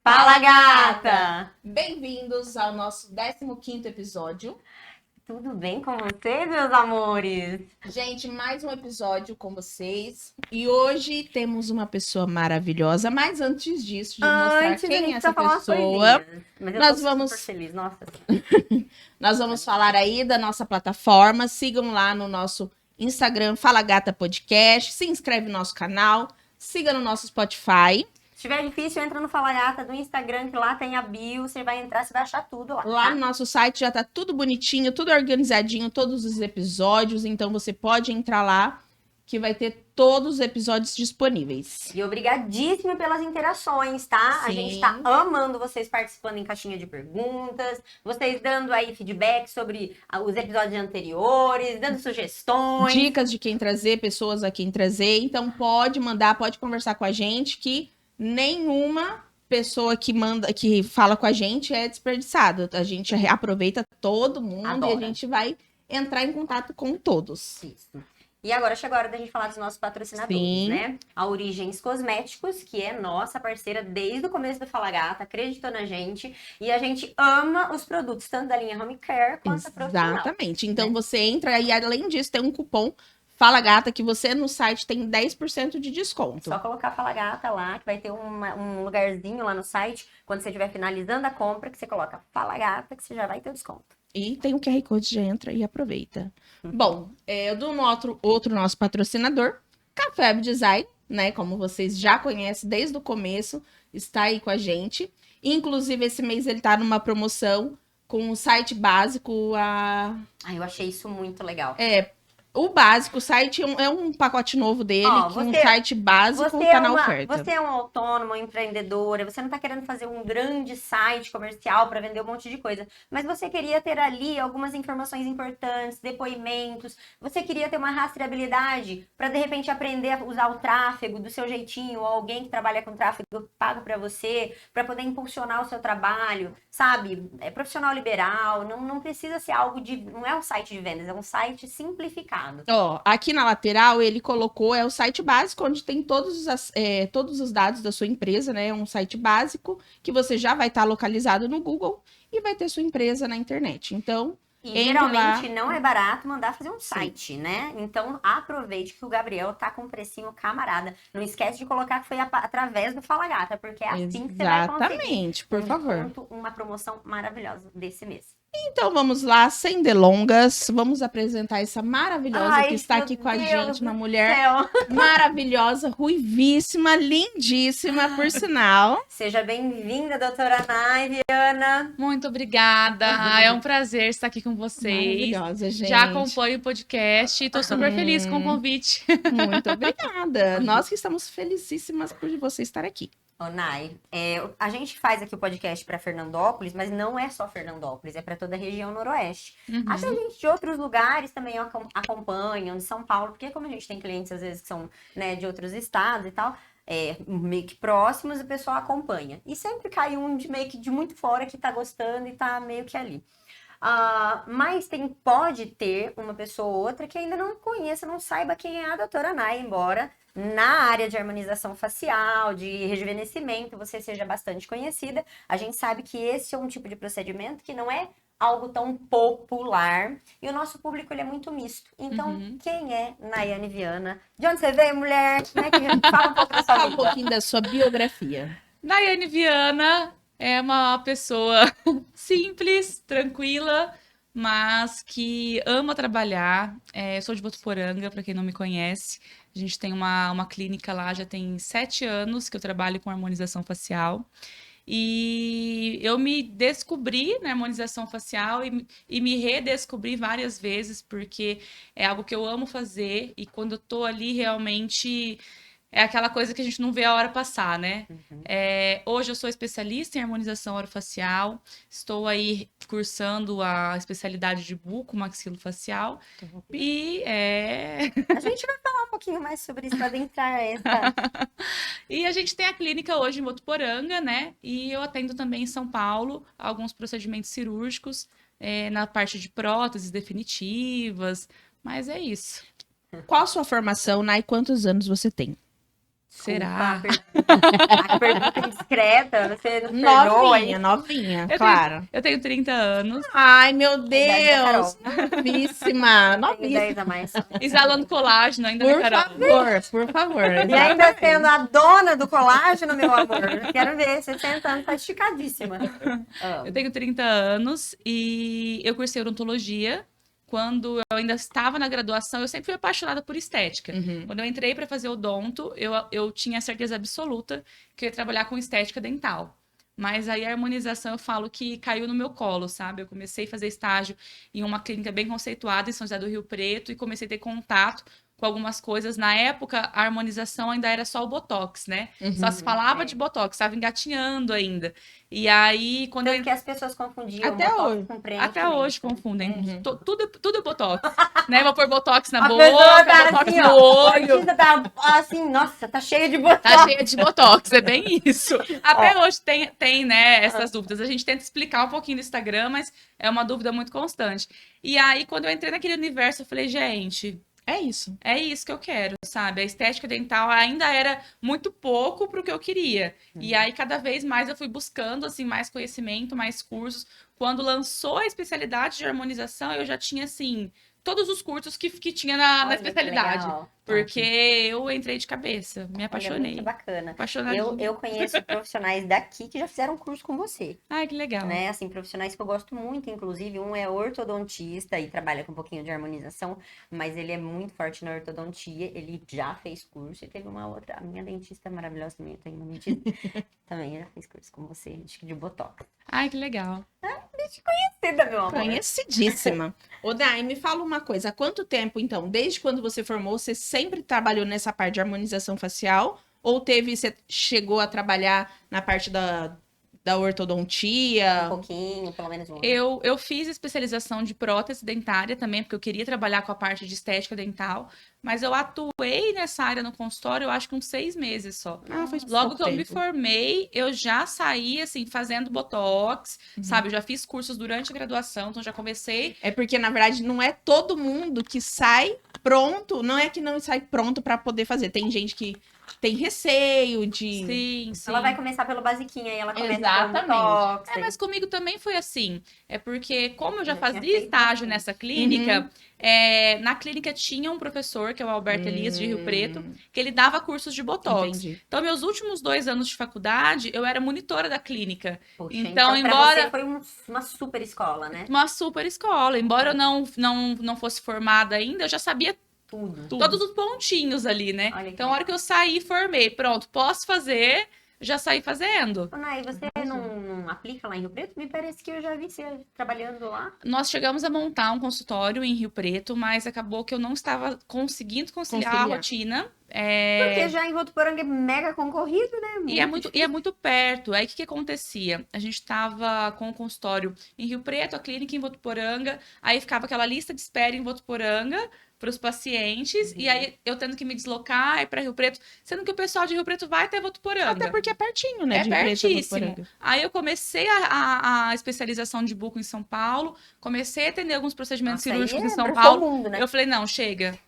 Fala, gata! Bem-vindos ao nosso 15º episódio. Tudo bem com vocês, meus amores? Gente, mais um episódio com vocês. E hoje temos uma pessoa maravilhosa. Mas antes disso, de mostrar quem é essa pessoa, mas eu nós tô vamos... super feliz, nossa. Nós vamos falar aí da nossa plataforma. Sigam lá no nosso Instagram, Fala Gata Podcast. Se inscreve no nosso canal. Siga no nosso Spotify. Se tiver difícil, entra no Fala Gata do Instagram, que lá tem a bio, você vai entrar, você vai achar tudo lá. Lá no nosso site já tá tudo bonitinho, tudo organizadinho, todos os episódios, então você pode entrar lá, que vai ter todos os episódios disponíveis. E obrigadíssima pelas interações, tá? Sim. A gente tá amando vocês participando em caixinha de perguntas, vocês dando aí feedback sobre os episódios anteriores, dando sugestões. Dicas de quem trazer, pessoas a quem trazer, então pode mandar, pode conversar com a gente, que nenhuma pessoa que fala com a gente é desperdiçado. A gente aproveita todo mundo. Adora. E a gente vai entrar em contato com todos. Isso. E agora chegou a hora da gente falar dos nossos patrocinadores, Sim. né? A Origens Cosméticos, que é nossa parceira desde o começo do Fala Gata, acreditou na gente. E a gente ama os produtos, tanto da linha Home Care quanto a profissional. Exatamente. Então né? você entra e além disso tem um cupom Fala Gata, que você no site tem 10% de desconto. Só colocar Fala Gata lá, que vai ter um lugarzinho lá no site, quando você estiver finalizando a compra, que você coloca Fala Gata, que você já vai ter o desconto. E tem o QR Code, já entra e aproveita. Bom, do outro nosso patrocinador, Café Web Design, né? Como vocês já conhecem desde o começo, está aí com a gente. Inclusive, esse mês ele tá numa promoção com o site básico. Eu achei isso muito legal. O básico, o site é um pacote novo dele, que um site básico tá na oferta. Você é um autônomo, empreendedora, você não tá querendo fazer um grande site comercial para vender um monte de coisa, mas você queria ter ali algumas informações importantes, depoimentos, você queria ter uma rastreabilidade para de repente aprender a usar o tráfego do seu jeitinho, ou alguém que trabalha com tráfego paga para você, para poder impulsionar o seu trabalho, sabe? É profissional liberal, não precisa ser algo não é um site de vendas, é um site simplificado. Ó, aqui na lateral ele colocou, o site básico, onde tem todos os dados da sua empresa, né? É um site básico que você já vai estar localizado no Google e vai ter sua empresa na internet. Então, e geralmente não é barato mandar fazer um site, né? Então aproveite que o Gabriel tá com um precinho camarada. Não esquece de colocar que foi através do Fala Gata, porque é assim que você vai conseguir. Exatamente, por favor. Uma promoção maravilhosa desse mês. Então vamos lá, sem delongas, vamos apresentar essa maravilhosa que está aqui com a gente, uma mulher maravilhosa, ruivíssima, lindíssima, por sinal. Seja bem-vinda, doutora Viana. Muito obrigada, é um prazer estar aqui com vocês. Maravilhosa, gente. Já acompanho o podcast e estou super feliz com o convite. Muito obrigada. Nós que estamos felicíssimas por você estar aqui. Ô, Nai, a gente faz aqui o podcast para Fernandópolis, mas não é só Fernandópolis, é para toda a região noroeste. Até gente de outros lugares também acompanham, de São Paulo, porque como a gente tem clientes às vezes que são, né, de outros estados e tal, meio que próximos, o pessoal acompanha. E sempre cai um meio que de muito fora que tá gostando e tá meio que ali. Mas pode ter uma pessoa ou outra que ainda não conheça, não saiba quem é a doutora Nai, embora na área de harmonização facial, de rejuvenescimento, você seja bastante conhecida. A gente sabe que esse é um tipo de procedimento que não é algo tão popular e o nosso público ele é muito misto. Então, quem é Naiane Viana? De onde você veio, mulher? Como é que fala um pouco da sua vida? Fala um pouquinho da sua biografia. Naiane Viana é uma pessoa simples, tranquila, mas que ama trabalhar. Eu sou de Votuporanga, para quem não me conhece. A gente tem uma clínica lá, já tem 7 anos que eu trabalho com harmonização facial. E eu me descobri na harmonização facial e me redescobri várias vezes, porque é algo que eu amo fazer. E quando eu tô ali, realmente é aquela coisa que a gente não vê a hora passar, né? Hoje eu sou especialista em harmonização orofacial, estou aí cursando a especialidade de buco-maxilofacial e A gente vai falar um pouquinho mais sobre isso, adentrar essa... E a gente tem a clínica hoje em Votuporanga, né? E eu atendo também em São Paulo alguns procedimentos cirúrgicos na parte de próteses definitivas, mas é isso. Qual a sua formação, Nai? Quantos anos você tem? Será? A pergunta discreta, você não perdoa aí. Novinha, Eu claro. Eu tenho 30 anos, Ai, meu idade da Deus! Novíssima! Tenho 10 Novíssima! a mais. exalando colágeno ainda, né, Por Carol? favor, por favor. E ainda sendo a dona do colágeno, meu amor. Quero ver, 60 anos, tá esticadíssima. Eu tenho 30 anos e eu cursei odontologia. Quando eu ainda estava na graduação, eu sempre fui apaixonada por estética. Uhum. Quando eu entrei para fazer odonto, eu tinha certeza absoluta que eu ia trabalhar com estética dental. Mas aí a harmonização eu falo que caiu no meu colo, sabe? Eu comecei a fazer estágio em uma clínica bem conceituada em São José do Rio Preto e comecei a ter contato com algumas coisas. Na época, a harmonização ainda era só o Botox, né? Só se falava é. de Botox, estava engatinhando ainda. E aí, quando eu Tanto que as pessoas confundiam Até botox hoje. com até preenchimento. hoje confundem. Uhum. Tudo é botox. Né? Vou pôr botox na A boca, pessoa tá botox assim, no ó. A olho. artista tá assim, nossa, tá cheia de botox. Tá cheia de botox, é bem isso. Até hoje tem, né, essas dúvidas. A gente tenta explicar um pouquinho no Instagram, mas é uma dúvida muito constante. E aí, quando eu entrei naquele universo, eu falei, gente, É isso. é isso que eu quero, sabe? A estética dental ainda era muito pouco pro que eu queria. E aí, cada vez mais eu fui buscando, assim, mais conhecimento, mais cursos. Quando lançou a especialidade de harmonização, eu já tinha, assim, todos os cursos que tinha na Olha que especialidade. legal. Porque eu entrei de cabeça, me Olha, apaixonei. muito bacana. Apaixonadinha. Eu conheço profissionais daqui que já fizeram curso com você, Ai, que legal. né? Assim, profissionais que eu gosto muito, inclusive, um é ortodontista e trabalha com um pouquinho de harmonização, mas ele é muito forte na ortodontia, ele já fez curso e teve uma outra, a minha dentista maravilhosa também, eu tenho uma dentista, também já fez curso com você, acho que de botox. Ai, que legal. Conhecida, meu amor. Conhecidíssima. Ô, Dai, me fala uma coisa. Há quanto tempo, então, desde quando você formou, você sempre trabalhou nessa parte de harmonização facial? Ou você chegou a trabalhar na parte da Um ortodontia? pouquinho, pelo menos um ano. Eu fiz especialização de prótese dentária também, porque eu queria trabalhar com a parte de estética dental, mas eu atuei nessa área no consultório, eu acho que uns 6 meses só. Ah, faz Logo pouco que eu me tempo. formei, eu já saí, assim, fazendo botox, sabe? Eu já fiz cursos durante a graduação, então já comecei. É porque, na verdade, não é todo mundo que sai pronto. Não é que não sai pronto pra poder fazer. Tem gente que tem receio de... Sim, sim. Ela vai começar pelo basiquinho, aí ela começa Exatamente. pelo botox. É, mas comigo também foi assim. É porque, como eu já Já tinha fazia feito estágio bastante. nessa clínica, na clínica tinha um professor, que é o Alberto Elias, de Rio Preto, que ele dava cursos de botox. Entendi. Então, meus últimos 2 anos de faculdade, eu era monitora da clínica. Poxa, Então, pra embora- você foi uma super escola, né? Uma super escola. Embora eu não fosse formada ainda, eu já sabia Tudo. todos os pontinhos ali, né? Olha que Então, a hora que eu saí, formei. Pronto, posso fazer, já saí fazendo. Ô, Nay, você não aplica lá em Rio Preto? Me parece que eu já vi você trabalhando lá. Nós chegamos a montar um consultório em Rio Preto, mas acabou que eu não estava conseguindo conciliar a Conciliar. rotina. Porque já em Votuporanga é mega concorrido, né? E é muito perto. Aí o que acontecia? A gente estava com o consultório em Rio Preto, a clínica em Votuporanga, aí ficava aquela lista de espera em Votuporanga para os pacientes, e aí eu tendo que me deslocar para Rio Preto, sendo que o pessoal de Rio Preto vai até Votuporanga. Até porque é pertinho, né? É de Rio Preto a pertíssimo. Votuporanga. Aí eu comecei a especialização de buco em São Paulo, comecei a atender alguns procedimentos Nossa, cirúrgicos aí em São abraçou Paulo. o mundo, né? Eu falei, não, chega,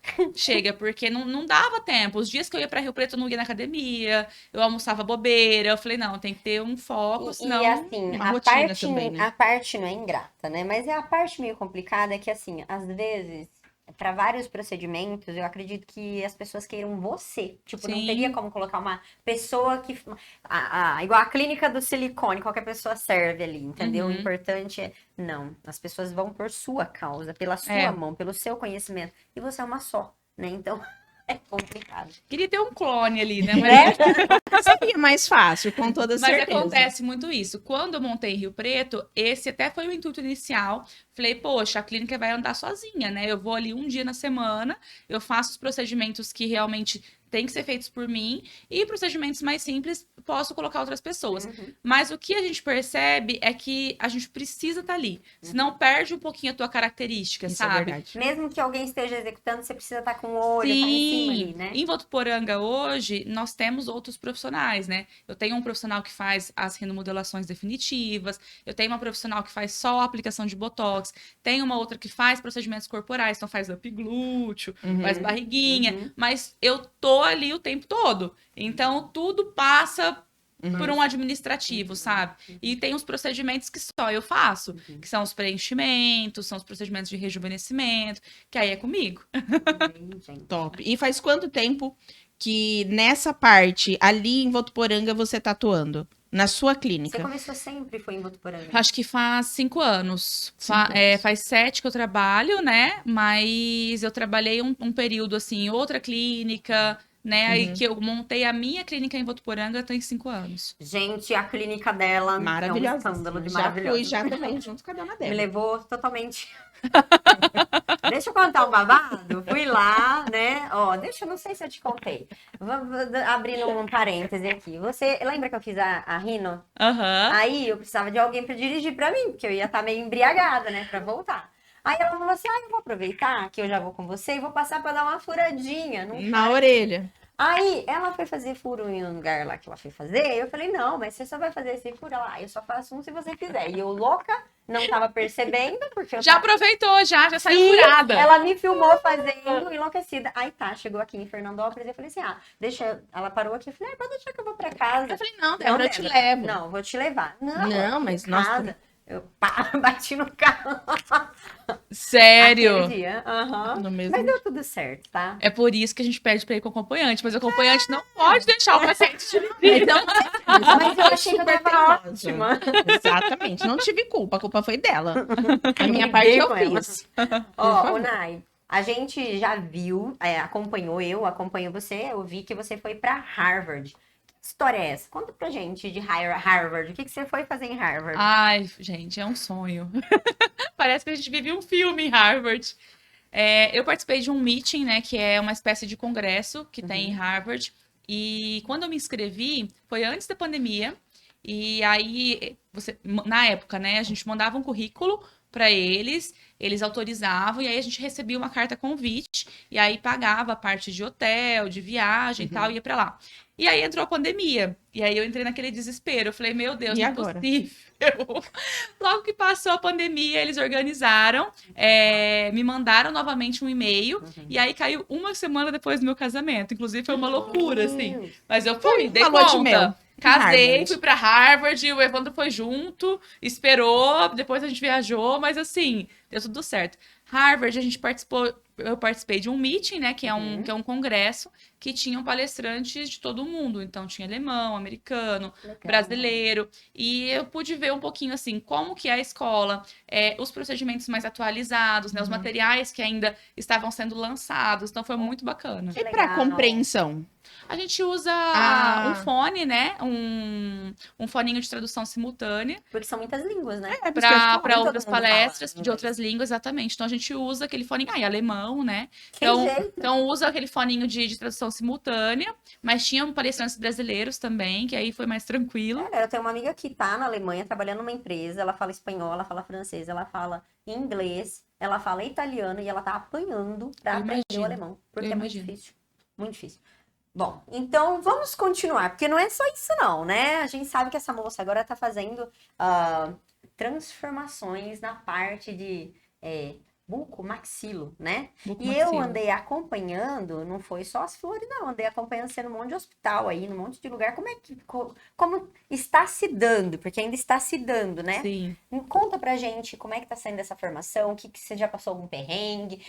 porque não dava tempo. Os dias que eu ia pra Rio Preto, eu não ia na academia, eu almoçava bobeira. Eu falei, não, tem que ter um foco, senão... E assim, uma a rotina parte, também, né? a parte não é ingrata, né? Mas é a parte meio complicada é que, assim, às vezes, para vários procedimentos, eu acredito que as pessoas queiram você. Tipo, não Sim. teria como colocar uma pessoa que. Igual a clínica do silicone, qualquer pessoa serve ali, entendeu? O Uhum. importante é. Não, as pessoas vão por sua causa, pela sua É. mão, pelo seu conhecimento. E você é uma só, né? Então, é complicado. Queria ter um clone ali, né? Né? Seria mais fácil, com toda Mas certeza. acontece muito isso. Quando eu montei Rio Preto, esse até foi o intuito inicial. Falei, poxa, a clínica vai andar sozinha, né? Eu vou ali um dia na semana, eu faço os procedimentos que realmente têm que ser feitos por mim, e procedimentos mais simples posso colocar outras pessoas. Uhum. Mas o que a gente percebe é que a gente precisa estar ali. Senão perde um pouquinho a tua característica, Isso é sabe? verdade. Mesmo que alguém esteja executando, você precisa estar com o olho, tá em cima ali, né? Em Votuporanga hoje, nós temos outros profissionais, né? Eu tenho um profissional que faz as renomodelações definitivas, eu tenho uma profissional que faz só a aplicação de botox, tem uma outra que faz procedimentos corporais, então faz up glúteo, faz barriguinha, Uhum. mas eu tô ali o tempo todo. Então, tudo passa por um administrativo, sabe? E tem os procedimentos que só eu faço, que são os preenchimentos, são os procedimentos de rejuvenescimento, que aí é comigo. Gente. Top. E faz quanto tempo que nessa parte, ali em Votuporanga, você tá atuando? Na sua Você clínica? começou sempre, foi em Votuporanga? Acho que faz 5 anos. 5 anos. Faz 7 que eu trabalho, né? Mas eu trabalhei um período, assim, em outra clínica, né? Aí que eu montei a minha clínica em Votuporanga tem 5 anos. Gente, a clínica dela é um Maravilhosa. escândalo de Já maravilhosa. fui, já também, junto com a dona Me Débora. levou totalmente. Deixa eu contar um babado. Fui lá, né? Ó, deixa eu não sei se eu te contei. Abrindo um parêntese aqui. Você lembra que eu fiz a Rino? Aham. Aí eu precisava de alguém pra dirigir pra mim, porque eu ia estar meio embriagada, né? Pra voltar. Aí ela falou assim: eu vou aproveitar que eu já vou com você e vou passar pra dar uma furadinha. Na orelha. Aí ela foi fazer furo em um lugar lá que ela foi fazer. Eu falei, não, mas você só vai fazer esse furo lá. Eu só faço um se você fizer. E eu louca, não tava percebendo, porque eu Já tava... aproveitou, já saiu Sim, furada. ela me filmou fazendo, enlouquecida. Aí tá, chegou aqui em Fernandópolis. Eu falei assim, deixa. Ela parou aqui. Eu falei, pode deixar que eu vou pra casa. Eu falei, não, Débora, eu te Débora, levo. Não, vou te levar. Não, Não, mas em nós- casa. Eu bati no carro. Sério. Aquele dia. Aham. No mesmo Mas deu tudo certo, tá? É por isso que a gente pede pra ir com o acompanhante, mas o acompanhante não pode deixar o paciente dirigir. Então, Mas eu achei que eu super tava teimosa. ótima. Exatamente. Não tive culpa, a culpa foi dela. A minha Eu parte briguei eu com ela. fiz. Ó, favor. ô Nai, a gente já viu, acompanho você, eu vi que você foi pra Harvard. Que história é essa? Conta pra gente de Harvard. O que você foi fazer em Harvard? Ai, gente, é um sonho. Parece que a gente vive um filme em Harvard. Eu participei de um meeting, né, que é uma espécie de congresso que tem em Harvard. E quando eu me inscrevi, foi antes da pandemia. E aí, na época, né, a gente mandava um currículo para eles autorizavam, e aí a gente recebia uma carta convite, e aí pagava a parte de hotel, de viagem e tal, e ia para lá. E aí entrou a pandemia, e aí eu entrei naquele desespero. Eu falei, meu Deus, E não é agora? possível. Logo que passou a pandemia, eles organizaram, me mandaram novamente um e-mail, e aí caiu uma semana depois do meu casamento. Inclusive, foi uma loucura, assim. Mas eu fui, dei Uma lua de mel conta. em Casei, Harvard. fui pra Harvard, o Evandro foi junto, esperou, depois a gente viajou, mas assim, deu tudo certo. Harvard, eu participei de um meeting, né, que é um congresso, que tinham palestrantes de todo mundo. Então, tinha alemão, americano, Legal. brasileiro, e eu pude ver um pouquinho, assim, como que é a escola, os procedimentos mais atualizados, né, os materiais que ainda estavam sendo lançados, então foi muito bacana. E pra Legal. compreensão? A gente usa um fone, né, um foninho de tradução simultânea, Porque são muitas línguas, né? É, por isso que eu para todo outras mundo fala palestras de inglês. outras línguas, exatamente. Então a gente usa aquele fone, e alemão, né? Que jeito. Então usa aquele foninho de tradução simultânea, mas tinham palestrantes brasileiros também, que aí foi mais tranquilo. Eu tenho uma amiga que tá na Alemanha trabalhando numa empresa, ela fala espanhol, ela fala francês, ela fala inglês, ela fala italiano e ela tá apanhando pra Eu aprender o imagino. alemão. Porque Eu é muito imagino. difícil. Muito difícil. Bom, então vamos continuar, porque não é só isso não, né? A gente sabe que essa moça agora tá fazendo transformações na parte de bucomaxilo, né? E eu Bucomaxilo. andei acompanhando, não foi só as flores, não. Andei acompanhando você num monte de hospital aí, num monte de lugar. Como está se dando? Porque ainda está se dando, né? Sim. Conta pra gente como é que tá sendo essa formação, o que você já passou algum perrengue.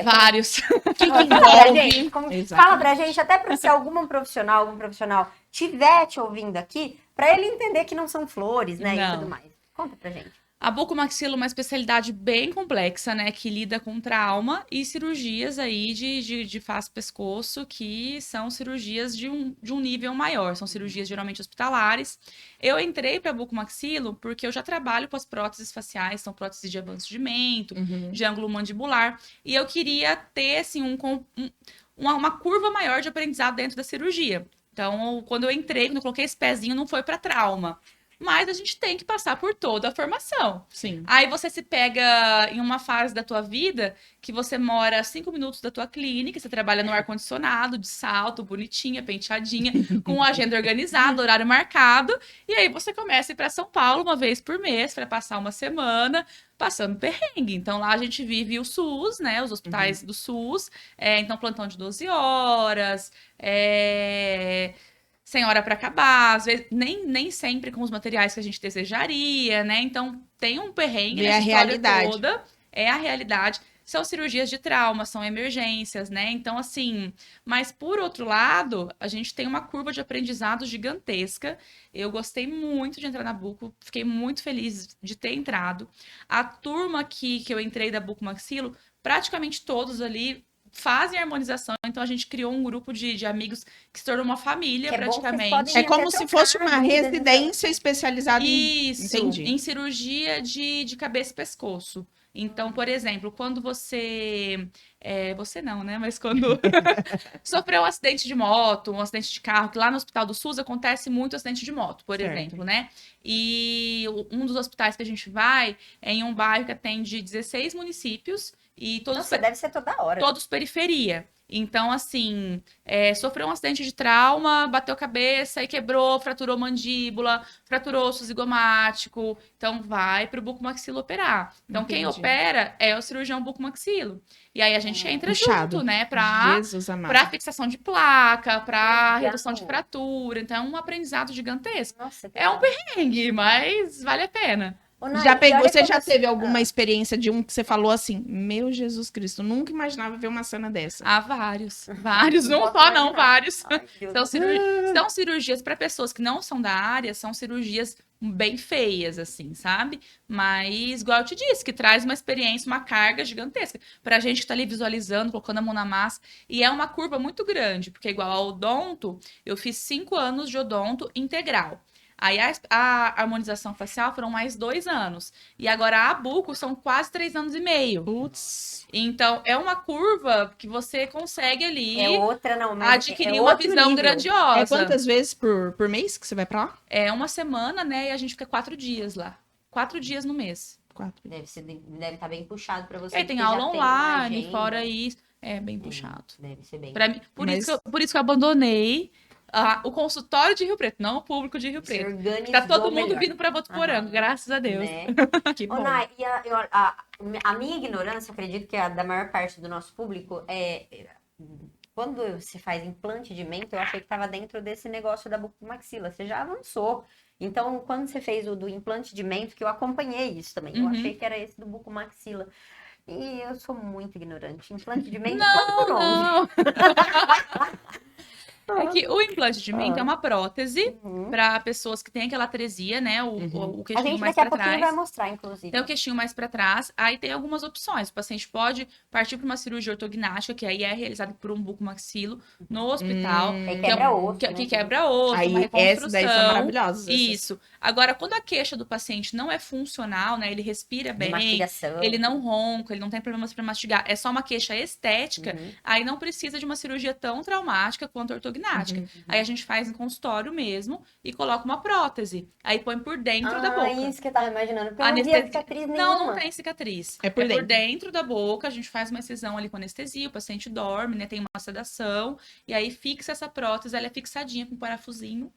Vários. O que Fala pra envolve? gente, Exatamente. fala pra gente, até pra se algum profissional tiver te ouvindo aqui, pra ele entender que não são flores, né? E Não. tudo mais. Conta pra gente. A bucomaxilo é uma especialidade bem complexa, né? Que lida com trauma e cirurgias aí de face e pescoço, que são cirurgias de um nível maior. São cirurgias geralmente hospitalares. Eu entrei para bucomaxilo porque eu já trabalho com as próteses faciais, são próteses de avanço de mento, de ângulo mandibular. E eu queria ter, assim, uma curva maior de aprendizado dentro da cirurgia. Então, quando eu coloquei esse pezinho, não foi para trauma. Mas a gente tem que passar por toda a formação. Sim. Aí você se pega em uma fase da tua vida que você mora 5 minutos da tua clínica, você trabalha no ar-condicionado, de salto, bonitinha, penteadinha, com agenda organizada, horário marcado, e aí você começa a ir para São Paulo uma vez por mês para passar uma semana passando perrengue. Então lá a gente vive o SUS, né, os hospitais do SUS, então plantão de 12 horas, sem hora para acabar, às vezes nem sempre com os materiais que a gente desejaria, né? Então tem um perrengue Vê nessa a história realidade. toda, é a realidade. São cirurgias de trauma, são emergências, né? Então, assim, mas por outro lado, a gente tem uma curva de aprendizado gigantesca. Eu gostei muito de entrar na Buco, fiquei muito feliz de ter entrado. A turma que eu entrei da Buco Maxilo, praticamente todos ali fazem harmonização, então a gente criou um grupo de amigos que se tornou uma família, Que é bom que vocês praticamente. podem É como até se fosse trocar uma dúvidas, residência especializada em... Isso, Entendi. em cirurgia de cabeça e pescoço. Então, por exemplo, quando você. Você não, né? Mas quando sofreu um acidente de moto, um acidente de carro, que lá no Hospital do SUS acontece muito acidente de moto, por Certo. exemplo, né? E um dos hospitais que a gente vai é em um bairro que atende 16 municípios e todos Nossa, deve ser toda hora. todos periferia. Então, assim, sofreu um acidente de trauma, bateu a cabeça e quebrou, fraturou mandíbula, fraturou osso zigomático. Então, vai para o bucomaxilo operar. Então, quem Entendi. opera é o cirurgião bucomaxilo. E aí a gente entra Puxado. junto, né? Para Jesus amado. fixação de placa, para Legal. redução de fratura. Então, é um aprendizado gigantesco. Nossa, que É um legal. perrengue, mas vale a pena. Ô, Nai, Já e pegou, olha você quando já você- teve alguma experiência de um que você falou assim, meu Jesus Cristo, nunca imaginava ver uma cena dessa. Há vários, vários, não posso só não, imaginar. vários. Ai, Deus. São cirurgias para pessoas que não são da área, são cirurgias bem feias, assim, sabe? Mas, igual eu te disse, que traz uma experiência, uma carga gigantesca. Pra gente que tá ali visualizando, colocando a mão na massa. E é uma curva muito grande, porque igual ao odonto, eu fiz 5 anos de odonto integral. Aí a harmonização facial foram mais 2 anos. E agora a buco são quase 3 anos e meio. Putz. Então, é uma curva que você consegue ali É outra, não, mas adquirir é uma outro visão nível. grandiosa. É quantas vezes por mês que você vai pra lá? É uma semana, né? E a gente fica 4 dias lá. 4 dias no mês. 4. Deve estar bem puxado pra você. E aí tem porque já aula tem uma online, agenda. fora isso. É bem puxado. Deve ser bem. Pra mim, por Mas- isso que eu abandonei o consultório de Rio Preto, não o público de Rio Se Preto. organizou Tá todo mundo melhor. vindo pra Votuporanga, Aham. graças a Deus. Né? Que Ô, bom. Nai, e a minha ignorância, eu acredito que é a da maior parte do nosso público, quando você faz implante de mento, eu achei que estava dentro desse negócio da bucomaxila. Você já avançou. Então, quando você fez o do implante de mento, que eu acompanhei isso também, eu Uhum. achei que era esse do bucomaxila. E eu sou muito ignorante. Implante de mento, Não, quanto por onde? não. É que o implante de mento é uma prótese Uhum. para pessoas que têm aquela atresia, né? O A queixinho gente mais daqui a para pouquinho trás. vai mostrar, inclusive. Tem o queixinho mais para trás, aí tem algumas opções. O paciente pode partir para uma cirurgia ortognática, que aí é realizada por um bucomaxilo no hospital, Aí que é quebra um- osso, que né? quebra osso, uma Aí reconstrução. essas daí são maravilhosas. essas. Isso. Agora, quando a queixa do paciente não é funcional, né? Ele respira De bem, mastigação. ele não ronca, ele não tem problemas para mastigar, é só uma queixa estética, Uhum. aí não precisa de uma cirurgia tão traumática quanto a ortognática. Uhum. Aí a gente faz em consultório mesmo e coloca uma prótese. Aí põe por dentro da boca. Isso que eu tava imaginando. Porque eu não vi Anestesia. cicatriz nenhuma. Não, não tem cicatriz. É por dentro. dentro da boca, a gente faz uma incisão ali com anestesia, o paciente dorme, né? Tem uma sedação, e aí fixa essa prótese, ela é fixadinha com um parafusinho,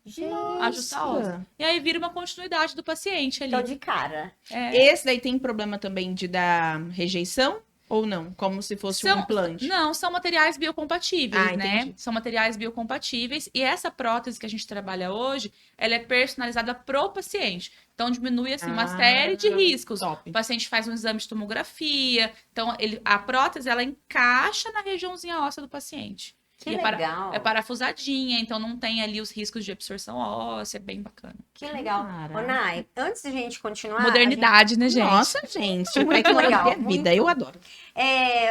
ajusta a osso. Nossa. E aí vira uma continuidade do paciente ali. Tô de cara. É. Esse daí tem problema também de dar rejeição ou não? Como se fosse um implante? Não, são materiais biocompatíveis, Ah, né? entendi. São materiais biocompatíveis. E essa prótese que a gente trabalha hoje, ela é personalizada pro paciente. Então, diminui, assim, uma Ah, série de riscos. Top. O paciente faz um exame de tomografia. Então, a prótese, ela encaixa na regiãozinha óssea do paciente. Que E legal. é parafusadinha, então não tem ali os riscos de absorção óssea. É bem bacana. Que legal. Caraca. Ô, Nai, antes de a gente continuar... Modernidade, né, gente? Nossa, gente. Muito Tecnologia legal, é vida, muito. eu adoro.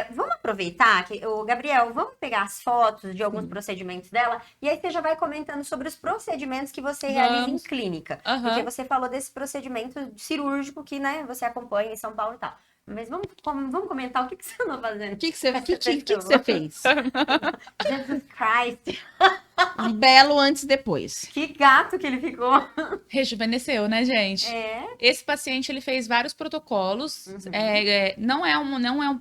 Vamos aproveitar que o Gabriel, vamos pegar as fotos de alguns procedimentos dela e aí você já vai comentando sobre os procedimentos que você realiza em Vamos. clínica. Aham. Porque você falou desse procedimento cirúrgico que, né, você acompanha em São Paulo e tal. Mas vamos comentar o que você andou fazendo. O que você fez? Jesus Christ, Um belo antes e depois. que gato que ele ficou. Rejuvenesceu, né, gente? Esse paciente, ele fez vários protocolos. Uhum. Não é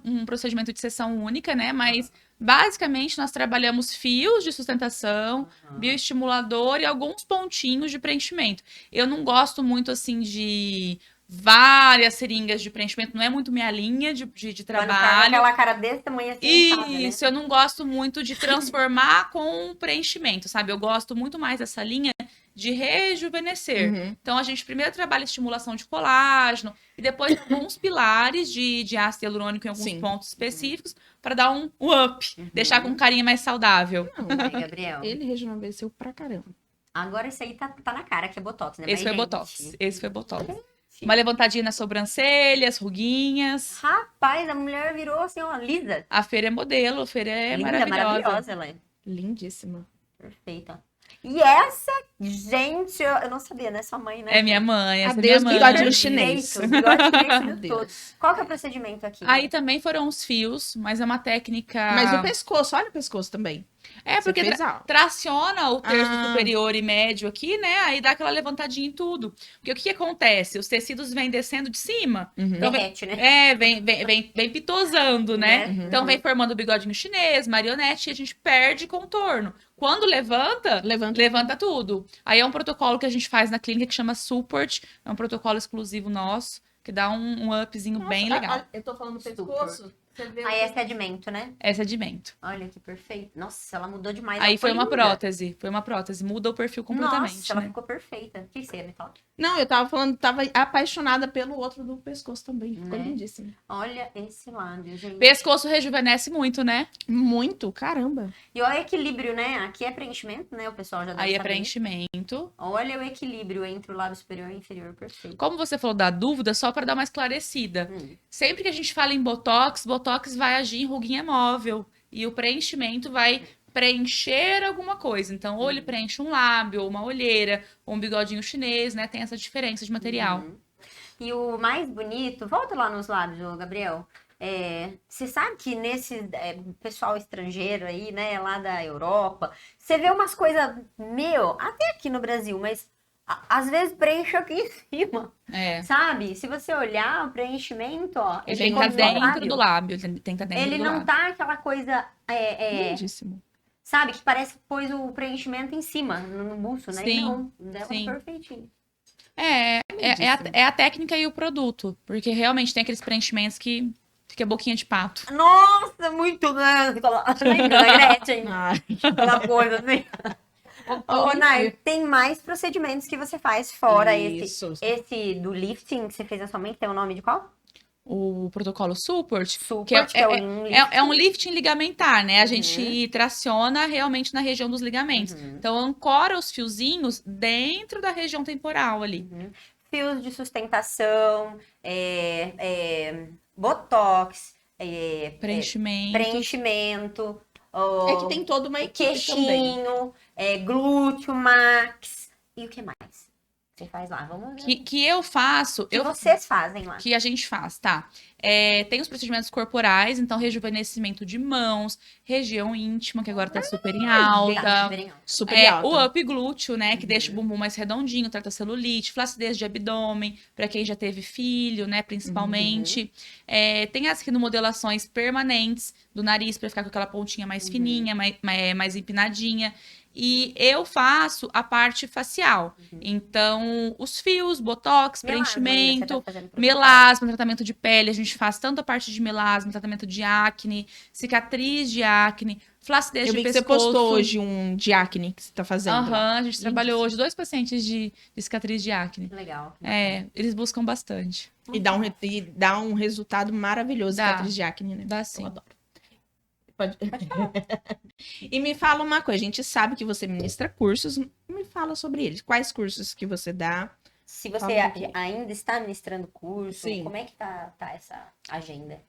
um procedimento de sessão única, né? Mas, basicamente, nós trabalhamos fios de sustentação, bioestimulador e alguns pontinhos de preenchimento. Eu não gosto muito, assim, de várias seringas de preenchimento, não é muito minha linha de Quando faz trabalho. aquela cara desse tamanho assim, sabe, né? Isso, eu não gosto muito de transformar com preenchimento, sabe? Eu gosto muito mais dessa linha de rejuvenescer. Uhum. Então, a gente primeiro trabalha estimulação de colágeno e depois alguns pilares de ácido hialurônico em alguns Sim. pontos específicos para dar um up, deixar com carinha mais saudável. Não, Aí, Gabriel. ele rejuvenesceu pra caramba. Agora isso aí tá na cara, que é Botox, né? Esse Mas, foi gente, Botox. Esse foi Botox. Uma levantadinha nas sobrancelhas, ruguinhas. Rapaz, a mulher virou assim, ó, lisa. A Feira é modelo, a Feira é Linda, maravilhosa. maravilhosa ela é. Lindíssima. Perfeita. E essa, gente, eu não sabia, né? Sua mãe, né? É minha mãe, essa é Adeus, minha mãe. bigodinho Perfeito, chinês. bigode chinês Meu de Deus. todo. Qual que é o procedimento aqui? Aí também foram os fios, mas é uma técnica... Mas o pescoço, olha o pescoço também. É, Você porque fez, ó. traciona o terço Ah. superior e médio aqui, né? Aí dá aquela levantadinha em tudo. Porque o que acontece? Os tecidos vêm descendo de cima. Uhum. Então, Derrete, né? vem pitosando, né? Uhum. Então vem formando o bigodinho chinês, marionete, e a gente perde contorno. Quando levanta, Levanta. tudo. Aí é um protocolo que a gente faz na clínica que chama Support. É um protocolo exclusivo nosso, que dá um upzinho bem legal. Eu tô falando do pescoço. Você vê Aí é sedimento, né? É sedimento. Olha que perfeito. Nossa, ela mudou demais. Aí ela foi uma linda. prótese. Foi uma prótese. Muda o perfil completamente. Nossa, ela né? ficou perfeita. O que você ia me falar? Não, eu tava falando, tava apaixonada pelo outro do pescoço também. Ficou Né? lindíssimo. Olha esse lábio, gente. Pescoço rejuvenesce muito, né? Muito, caramba. E olha o equilíbrio, né? Aqui é preenchimento, né? O pessoal já deve Aí é saber. preenchimento. Olha o equilíbrio entre o lábio superior e inferior, perfeito. Como você falou da dúvida, só para dar uma esclarecida. Sempre que a gente fala em Botox, Botox vai agir em ruguinha móvel. E o preenchimento vai preencher alguma coisa. Então, ou ele preenche um lábio, ou uma olheira, ou um bigodinho chinês, né? Tem essa diferença de material. Uhum. E o mais bonito, volta lá nos lábios, ô, Gabriel. Você sabe que nesse pessoal estrangeiro aí, né, lá da Europa, você vê umas coisas, até aqui no Brasil, mas às vezes preenche aqui em cima, É. sabe? Se você olhar o preenchimento, ó, Ele tem tem que estar que estar dentro do lábio. Ele tem que estar dentro ele do não lábio. tá aquela coisa, Lindíssimo. sabe, que parece que pôs o preenchimento em cima, no buço, né? Sim, E não, dela sim. perfeitinho. É a técnica e o produto. Porque realmente tem aqueles preenchimentos que fica boquinha de pato. Nossa, muito grande! Lembra da Gretchen? Ai. Aquela coisa assim. Ô, Nai, tem mais procedimentos que você faz fora Isso. esse do lifting que você fez na sua mãe, que tem o nome de qual? O protocolo Support, Super, que é um lifting ligamentar, né? A gente traciona realmente na região dos ligamentos. Então, ancora os fiozinhos dentro da região temporal ali. Fios de sustentação, botox, preenchimento, É que tem toda uma equipe também. queixinho, glúteo max. E o que mais? Você faz lá, vamos ver. Que eu faço, Que vocês fazem lá. que a gente faz, tá? Tem os procedimentos corporais, então rejuvenescimento de mãos, região íntima, que agora tá super em alta. Super alta. O up glúteo, né, que deixa o bumbum mais redondinho, trata celulite, flacidez de abdômen, pra quem já teve filho, né, principalmente. Tem as rinomodelações permanentes do nariz, pra ficar com aquela pontinha mais fininha, mais empinadinha. E eu faço a parte facial. Então, os fios, botox, preenchimento, melasma, tratamento de pele. A gente faz tanto a parte de melasma, tratamento de acne, cicatriz de acne, flacidez Eu de vi que você pescoço. postou hoje um de acne que você tá fazendo. A gente trabalhou hoje 2 pacientes de cicatriz de acne. Legal. Eles buscam bastante. E dá um resultado maravilhoso, Dá. cicatriz de acne, né? Dá sim. Eu adoro. Pode falar. E me fala uma coisa, a gente sabe que você ministra cursos, me fala sobre eles. Quais cursos que você dá? Se você Fala um pouquinho. ainda está ministrando curso, Sim. como é que tá essa agenda?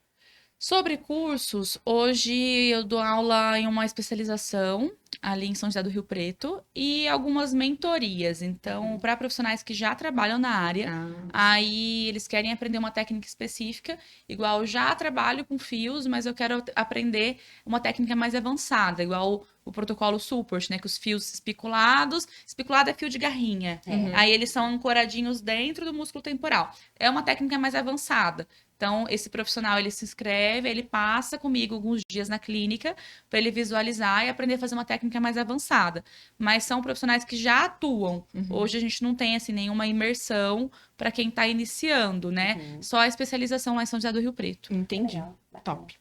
Sobre cursos, hoje eu dou aula em uma especialização ali em São José do Rio Preto e algumas mentorias. Então, para profissionais que já trabalham na área, aí eles querem aprender uma técnica específica, igual eu já trabalho com fios, mas eu quero aprender uma técnica mais avançada, igual o protocolo Support, né, que os fios espiculados, especulado é fio de garrinha. Aí eles são ancoradinhos dentro do músculo temporal. É uma técnica mais avançada. Então, esse profissional, ele se inscreve, ele passa comigo alguns dias na clínica para ele visualizar e aprender a fazer uma técnica mais avançada. Mas são profissionais que já atuam. Hoje a gente não tem, assim, nenhuma imersão para quem está iniciando, né? Só a especialização lá em São José do Rio Preto. Entendi. Legal, bacana. Top.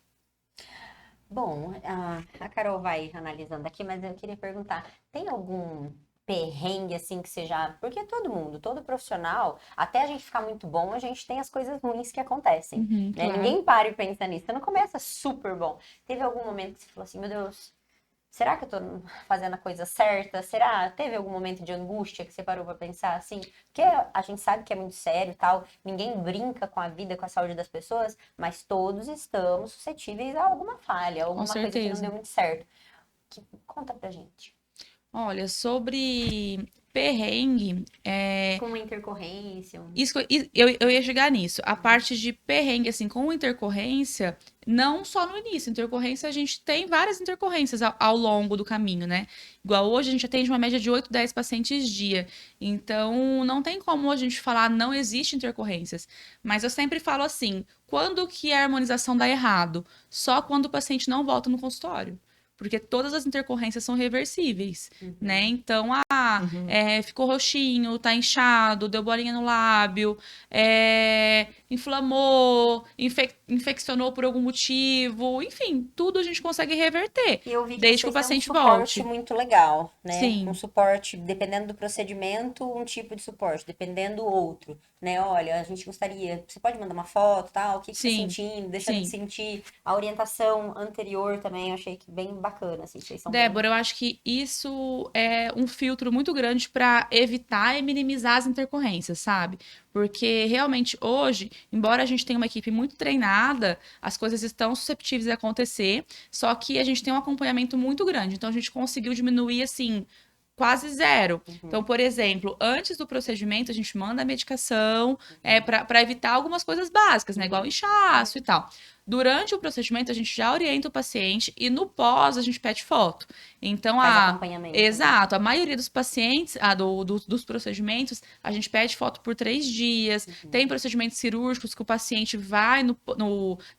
Bom, a Carol vai analisando aqui, mas eu queria perguntar, tem algum perrengue assim que seja... Porque todo mundo, todo profissional, até a gente ficar muito bom, a gente tem as coisas ruins que acontecem, né? claro. Ninguém para e pensa nisso. Você não começa super bom. Teve algum momento que você falou assim, meu Deus, será que eu tô fazendo a coisa certa? Será? Teve algum momento de angústia que você parou pra pensar assim? Porque a gente sabe que é muito sério e tal, ninguém brinca com a vida, com a saúde das pessoas, mas todos estamos suscetíveis a alguma falha, alguma coisa que não certeza. deu muito certo. Conta pra gente. Olha, sobre perrengue, Com uma intercorrência. isso, eu ia chegar nisso. A parte de perrengue, assim, com intercorrência, não só no início. Intercorrência, a gente tem várias intercorrências ao longo do caminho, né? Igual hoje, a gente atende uma média de 8, 10 pacientes dia. Então, não tem como a gente falar não existe intercorrências. Mas eu sempre falo assim, quando que a harmonização dá errado? Só quando o paciente não volta no consultório. Porque todas as intercorrências são reversíveis, né? Então, ficou roxinho, tá inchado, deu bolinha no lábio, inflamou, infeccionou por algum motivo, enfim, tudo a gente consegue reverter, E eu vi que desde que o vocês têm paciente um suporte volte. muito legal, né? Sim. Um suporte, dependendo do procedimento, um tipo de suporte, dependendo outro, né? Olha, a gente gostaria, você pode mandar uma foto, tal, o que você tá Sim. sentindo, deixa de Sim. sentir. A orientação anterior também, eu achei que bem bacana, assim, vocês são Débora, eu acho que isso é um filtro muito grande para evitar e minimizar as intercorrências, sabe? Porque realmente hoje, embora a gente tenha uma equipe muito treinada, as coisas estão susceptíveis de acontecer, só que a gente tem um acompanhamento muito grande. Então a gente conseguiu diminuir assim quase zero. Então, por exemplo, antes do procedimento, a gente manda a medicação para evitar algumas coisas básicas, né? Igual inchaço e tal. Durante o procedimento, a gente já orienta o paciente e no pós, a gente pede foto. Então, Faz acompanhamento, né? exato. A maioria dos pacientes, dos procedimentos, a gente pede foto por 3 dias. Tem procedimentos cirúrgicos que o paciente vai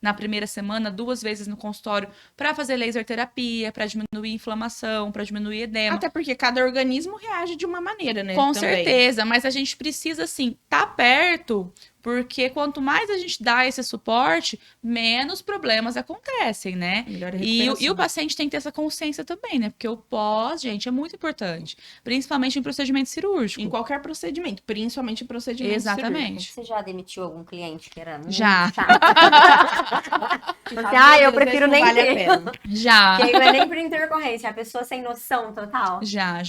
na primeira semana, 2 vezes no consultório, para fazer laser terapia, para diminuir inflamação, para diminuir edema. Até porque cada organismo reage de uma maneira, né? Com também. certeza, mas a gente precisa, assim, tá perto, porque quanto mais a gente dá esse suporte, menos problemas acontecem, né? Melhor a E o recuperação. paciente tem que ter essa consciência também, né? Porque o pós, gente, é muito importante. Principalmente em procedimento cirúrgico. Em qualquer procedimento, principalmente em procedimento Exatamente. Você já demitiu algum cliente que era muito Já. chato? cirúrgico. Eu prefiro nem vale ter. a pena. Já. Que aí não é nem por intercorrência, é a pessoa sem noção total. Já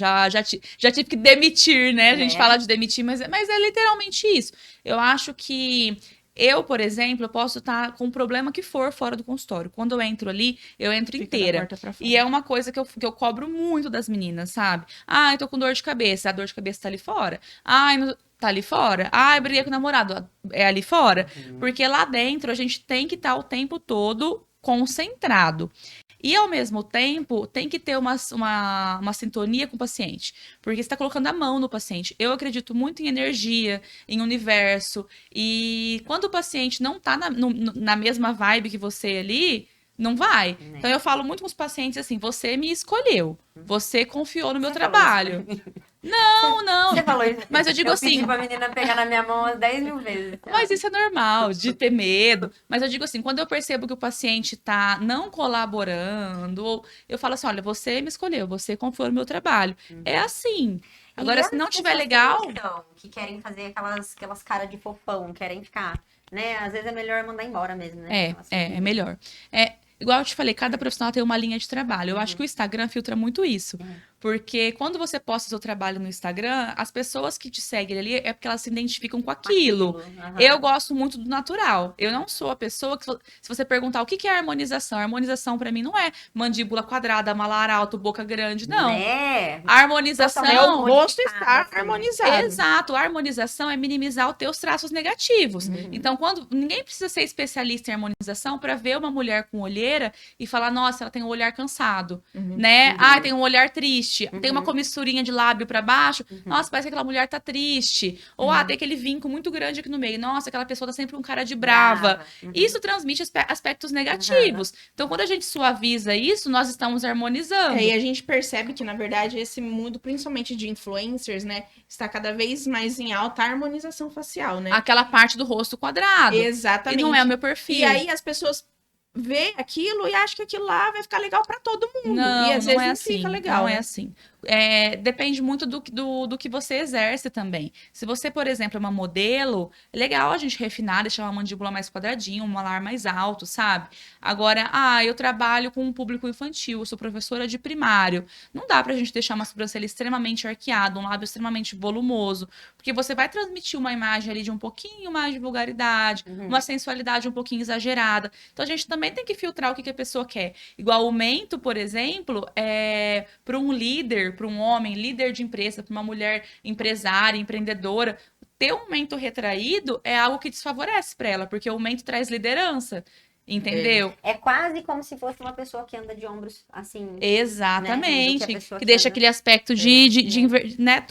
tive que demitir, né? A gente É. fala de demitir, mas é literalmente isso. Eu acho que eu, por exemplo, eu posso estar com o problema que for fora do consultório. Quando eu entro ali, eu entro Fica da inteira. porta pra fora. E é uma coisa que eu cobro muito das meninas, sabe? Ah, eu tô com dor de cabeça. A dor de cabeça tá ali fora? Ai, tá ali fora? Ai, briguei com o namorado. É ali fora? Porque lá dentro a gente tem que estar o tempo todo concentrado. E, ao mesmo tempo, tem que ter uma sintonia com o paciente. Porque você está colocando a mão no paciente. Eu acredito muito em energia, em universo. E quando o paciente não está na mesma vibe que você ali, não vai. Né. Então, eu falo muito com os pacientes assim, você me escolheu. Você confiou no meu Você falou trabalho. Não. Você falou isso. Mas eu digo assim, pedi pra menina pegar na minha mão umas 10 mil vezes. mas isso é normal, de ter medo. Mas eu digo assim, quando eu percebo que o paciente tá não colaborando, ou eu falo assim, olha, você me escolheu, você confiou no meu trabalho. É assim. Agora, E se não as tiver pessoas legal... sem noção, que querem fazer aquelas caras de fofão, querem ficar, né? Às vezes é melhor mandar embora mesmo, né? É melhor. Igual eu te falei, cada profissional tem uma linha de trabalho. Eu acho que o Instagram filtra muito isso. Porque quando você posta seu trabalho no Instagram, as pessoas que te seguem ali é porque elas se identificam com aquilo. Eu gosto muito do natural. Eu não sou a pessoa que, se você perguntar o que é harmonização, a harmonização pra mim não é mandíbula quadrada, malar alto, boca grande, não. É. A harmonização Totalmente É o rosto modificado, estar assim. harmonizado. Exato, a harmonização é minimizar os teus traços negativos. Então, quando ninguém precisa ser especialista em harmonização para ver uma mulher com olheira e falar, nossa, ela tem um olhar cansado, né? Ah, tem um olhar triste. triste. Tem uma comissurinha de lábio pra baixo. Nossa, parece que aquela mulher tá triste. Ou, tem aquele vinco muito grande aqui no meio. Nossa, aquela pessoa tá sempre com cara de brava. Isso transmite aspectos negativos. Então, quando a gente suaviza isso, nós estamos harmonizando. E a gente percebe que, na verdade, esse mundo, principalmente de influencers, né, está cada vez mais em alta harmonização facial, né? Aquela parte do rosto quadrado. Exatamente. E não é o meu perfil. E aí as pessoas vê aquilo e acham que aquilo lá vai ficar legal pra todo mundo. Não, e às não vezes é não assim. fica legal. Não né? é assim. Depende muito do que você exerce também. Se você, por exemplo, é uma modelo, é legal a gente refinar, deixar uma mandíbula mais quadradinha, um malar mais alto, sabe? Agora, eu trabalho com um público infantil, eu sou professora de primário. Não dá pra gente deixar uma sobrancelha extremamente arqueada, um lábio extremamente volumoso, porque você vai transmitir uma imagem ali de um pouquinho mais de vulgaridade, uma sensualidade um pouquinho exagerada. Então, a gente também tem que filtrar o que a pessoa quer. Igual o mento, por exemplo, para um líder, para um homem, líder de empresa, para uma mulher empresária, empreendedora, ter um mento retraído é algo que desfavorece para ela, porque o mento traz liderança. Entendeu? É quase como se fosse uma pessoa que anda de ombros assim. Exatamente. Né? Que deixa aquele aspecto né?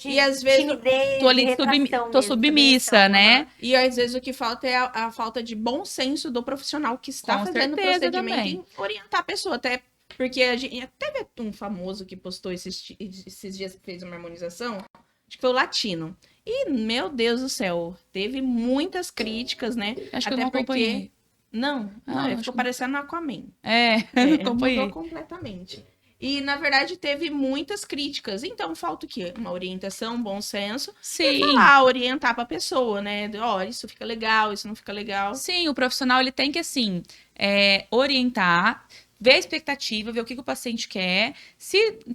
E às vezes timidez, tô ali retração submissa, né? E às vezes o que falta é a falta de bom senso do profissional que está Com fazendo o certeza procedimento também. e orientar a pessoa. Até porque a gente teve um famoso que postou esses dias que fez uma harmonização, acho que foi o Latino. E, meu Deus do céu, teve muitas críticas, né? Acho que Até eu não acompanhei. porque... Não, ele ficou parecendo Aquaman. Não acompanhei. Mudou completamente. E, na verdade, teve muitas críticas. Então, falta o quê? Uma orientação, um bom senso. Sim. E falar, orientar pra pessoa, né? Ó, isso fica legal, isso não fica legal. Sim, o profissional, ele tem que, assim, orientar, ver a expectativa, ver o que o paciente quer.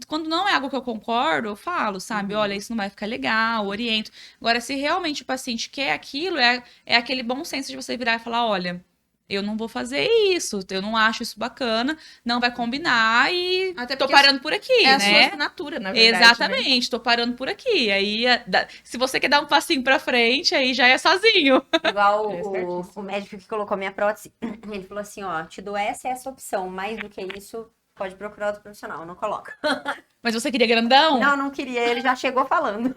Quando não é algo que eu concordo, eu falo, sabe? Olha, isso não vai ficar legal, oriento. Agora, se realmente o paciente quer aquilo, é aquele bom senso de você virar e falar, olha... Eu não vou fazer isso, eu não acho isso bacana, não vai combinar e Até tô porque parando por aqui, É a né? sua assinatura, na verdade. Exatamente, Né? tô parando por aqui. Aí, se você quer dar um passinho pra frente, aí já é sozinho. Igual o médico que colocou minha prótese, ele falou assim, ó, te dou essa opção, mais do que isso, pode procurar outro profissional, não coloca. Mas você queria grandão? Não queria, ele já chegou falando.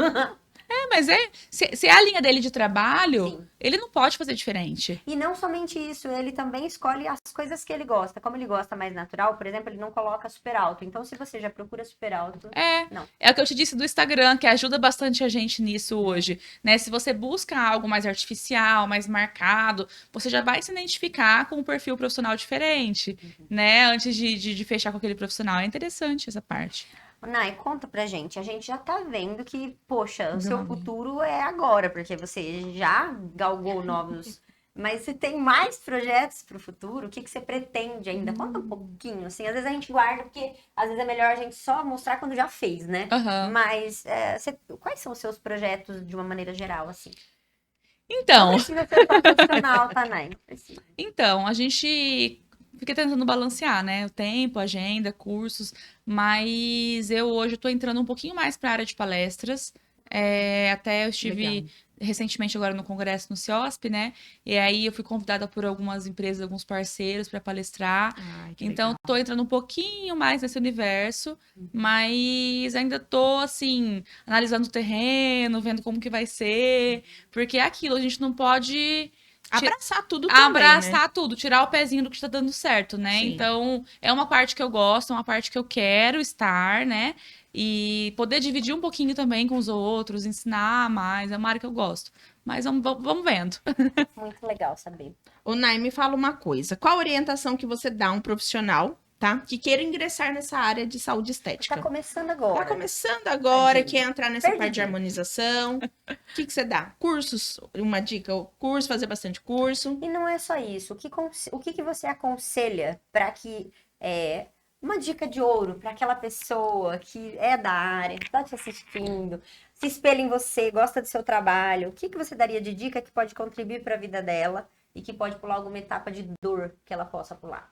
Mas se é a linha dele de trabalho, Sim. ele não pode fazer diferente. E não somente isso, ele também escolhe as coisas que ele gosta. Como ele gosta mais natural, por exemplo, ele não coloca super alto. Então, se você já procura super alto... Não. É o que eu te disse do Instagram, que ajuda bastante a gente nisso hoje, né? Se você busca algo mais artificial, mais marcado, você já vai se identificar com um perfil profissional diferente, né? Antes de fechar com aquele profissional. É interessante essa parte. Nai, conta pra gente. A gente já tá vendo que, poxa, o seu futuro é agora, porque você já galgou novos. Mas você tem mais projetos pro futuro? O que você pretende ainda? Conta um pouquinho, assim. Às vezes a gente guarda, porque às vezes é melhor a gente só mostrar quando já fez, né? Mas quais são os seus projetos de uma maneira geral, assim? Então. Não precisa ser só profissional, tá, Nai? Então, a gente fica tentando balancear, né? O tempo, a agenda, cursos, mas eu hoje estou entrando um pouquinho mais para a área de palestras. Até eu estive recentemente agora no congresso no CIOSP, né? E aí eu fui convidada por algumas empresas, alguns parceiros para palestrar. Então, estou entrando um pouquinho mais nesse universo, mas ainda estou, assim, analisando o terreno, vendo como que vai ser, porque é aquilo, a gente não pode... Abraçar tudo também, Abraçar tudo, tirar o pezinho do que está dando certo, né? Sim. Então, é uma parte que eu gosto, é uma parte que eu quero estar, né? E poder dividir um pouquinho também com os outros, ensinar mais, é uma área que eu gosto. Mas vamos vendo. Muito legal saber. Ô, Nai, me fala uma coisa. Qual a orientação que você dá a um profissional, tá? Que queira ingressar nessa área de saúde estética? Tá começando agora. Tá começando agora, Tadinho. quer entrar nessa parte de Perdido. harmonização. O que você dá? Cursos? Uma dica, curso, fazer bastante curso. E não é só isso. O que você aconselha para que uma dica de ouro para aquela pessoa que é da área, que está te assistindo, se espelha em você, gosta do seu trabalho? O que você daria de dica que pode contribuir para a vida dela e que pode pular alguma etapa de dor que ela possa pular?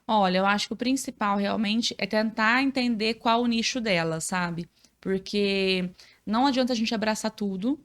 Olha, eu acho que o principal realmente é tentar entender qual o nicho dela, sabe? Porque não adianta a gente abraçar tudo.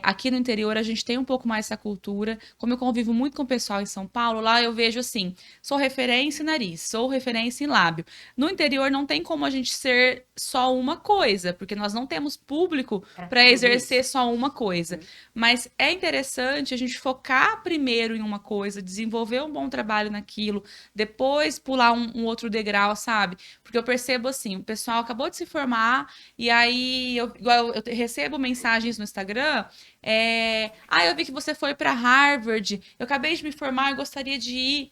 Aqui no interior a gente tem um pouco mais essa cultura. Como eu convivo muito com o pessoal em São Paulo, lá eu vejo assim, sou referência em nariz, sou referência em lábio. No interior não tem como a gente ser só uma coisa, porque nós não temos público para exercer só uma coisa. Mas é interessante a gente focar primeiro em uma coisa, desenvolver um bom trabalho naquilo, depois pular um outro degrau, sabe? Porque eu percebo assim, o pessoal acabou de se formar e aí igual eu recebo mensagens no Instagram, eu vi que você foi para Harvard, eu acabei de me formar, eu gostaria de ir.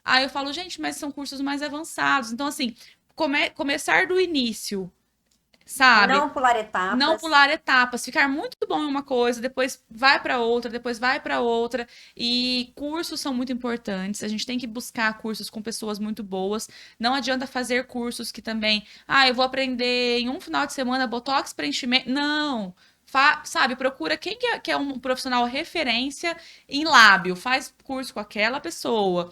Aí eu falo, gente, mas são cursos mais avançados. Então, assim, começar do início, sabe? Não pular etapas. Não pular etapas, ficar muito bom em uma coisa, depois vai para outra, depois vai para outra. E cursos são muito importantes. A gente tem que buscar cursos com pessoas muito boas. Não adianta fazer cursos que também, eu vou aprender em um final de semana botox, preenchimento. Não. Sabe, procura quem que é um profissional referência em lábio, faz curso com aquela pessoa.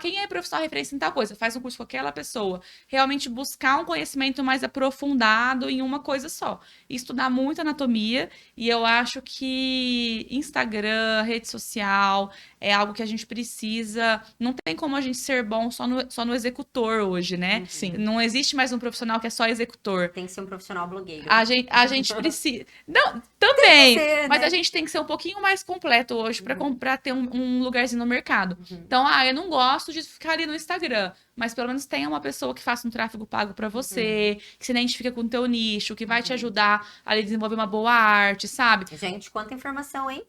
Quem é profissional referência em tal coisa, faz um curso com aquela pessoa. Realmente buscar um conhecimento mais aprofundado em uma coisa só. Estudar muito anatomia, e eu acho que Instagram, rede social, é algo que a gente precisa. Não tem como a gente ser bom só no executor hoje, né? Sim. Não existe mais um profissional que é só executor. Tem que ser um profissional blogueiro. A gente precisa. Não, também. ser, mas né? a gente tem que ser um pouquinho mais completo hoje para ter um lugarzinho no mercado. Então, eu não gosto de ficar ali no Instagram, mas pelo menos tenha uma pessoa que faça um tráfego pago para você, que se identifica com o teu nicho, que vai te ajudar a desenvolver uma boa arte, sabe? Gente, quanta informação, hein?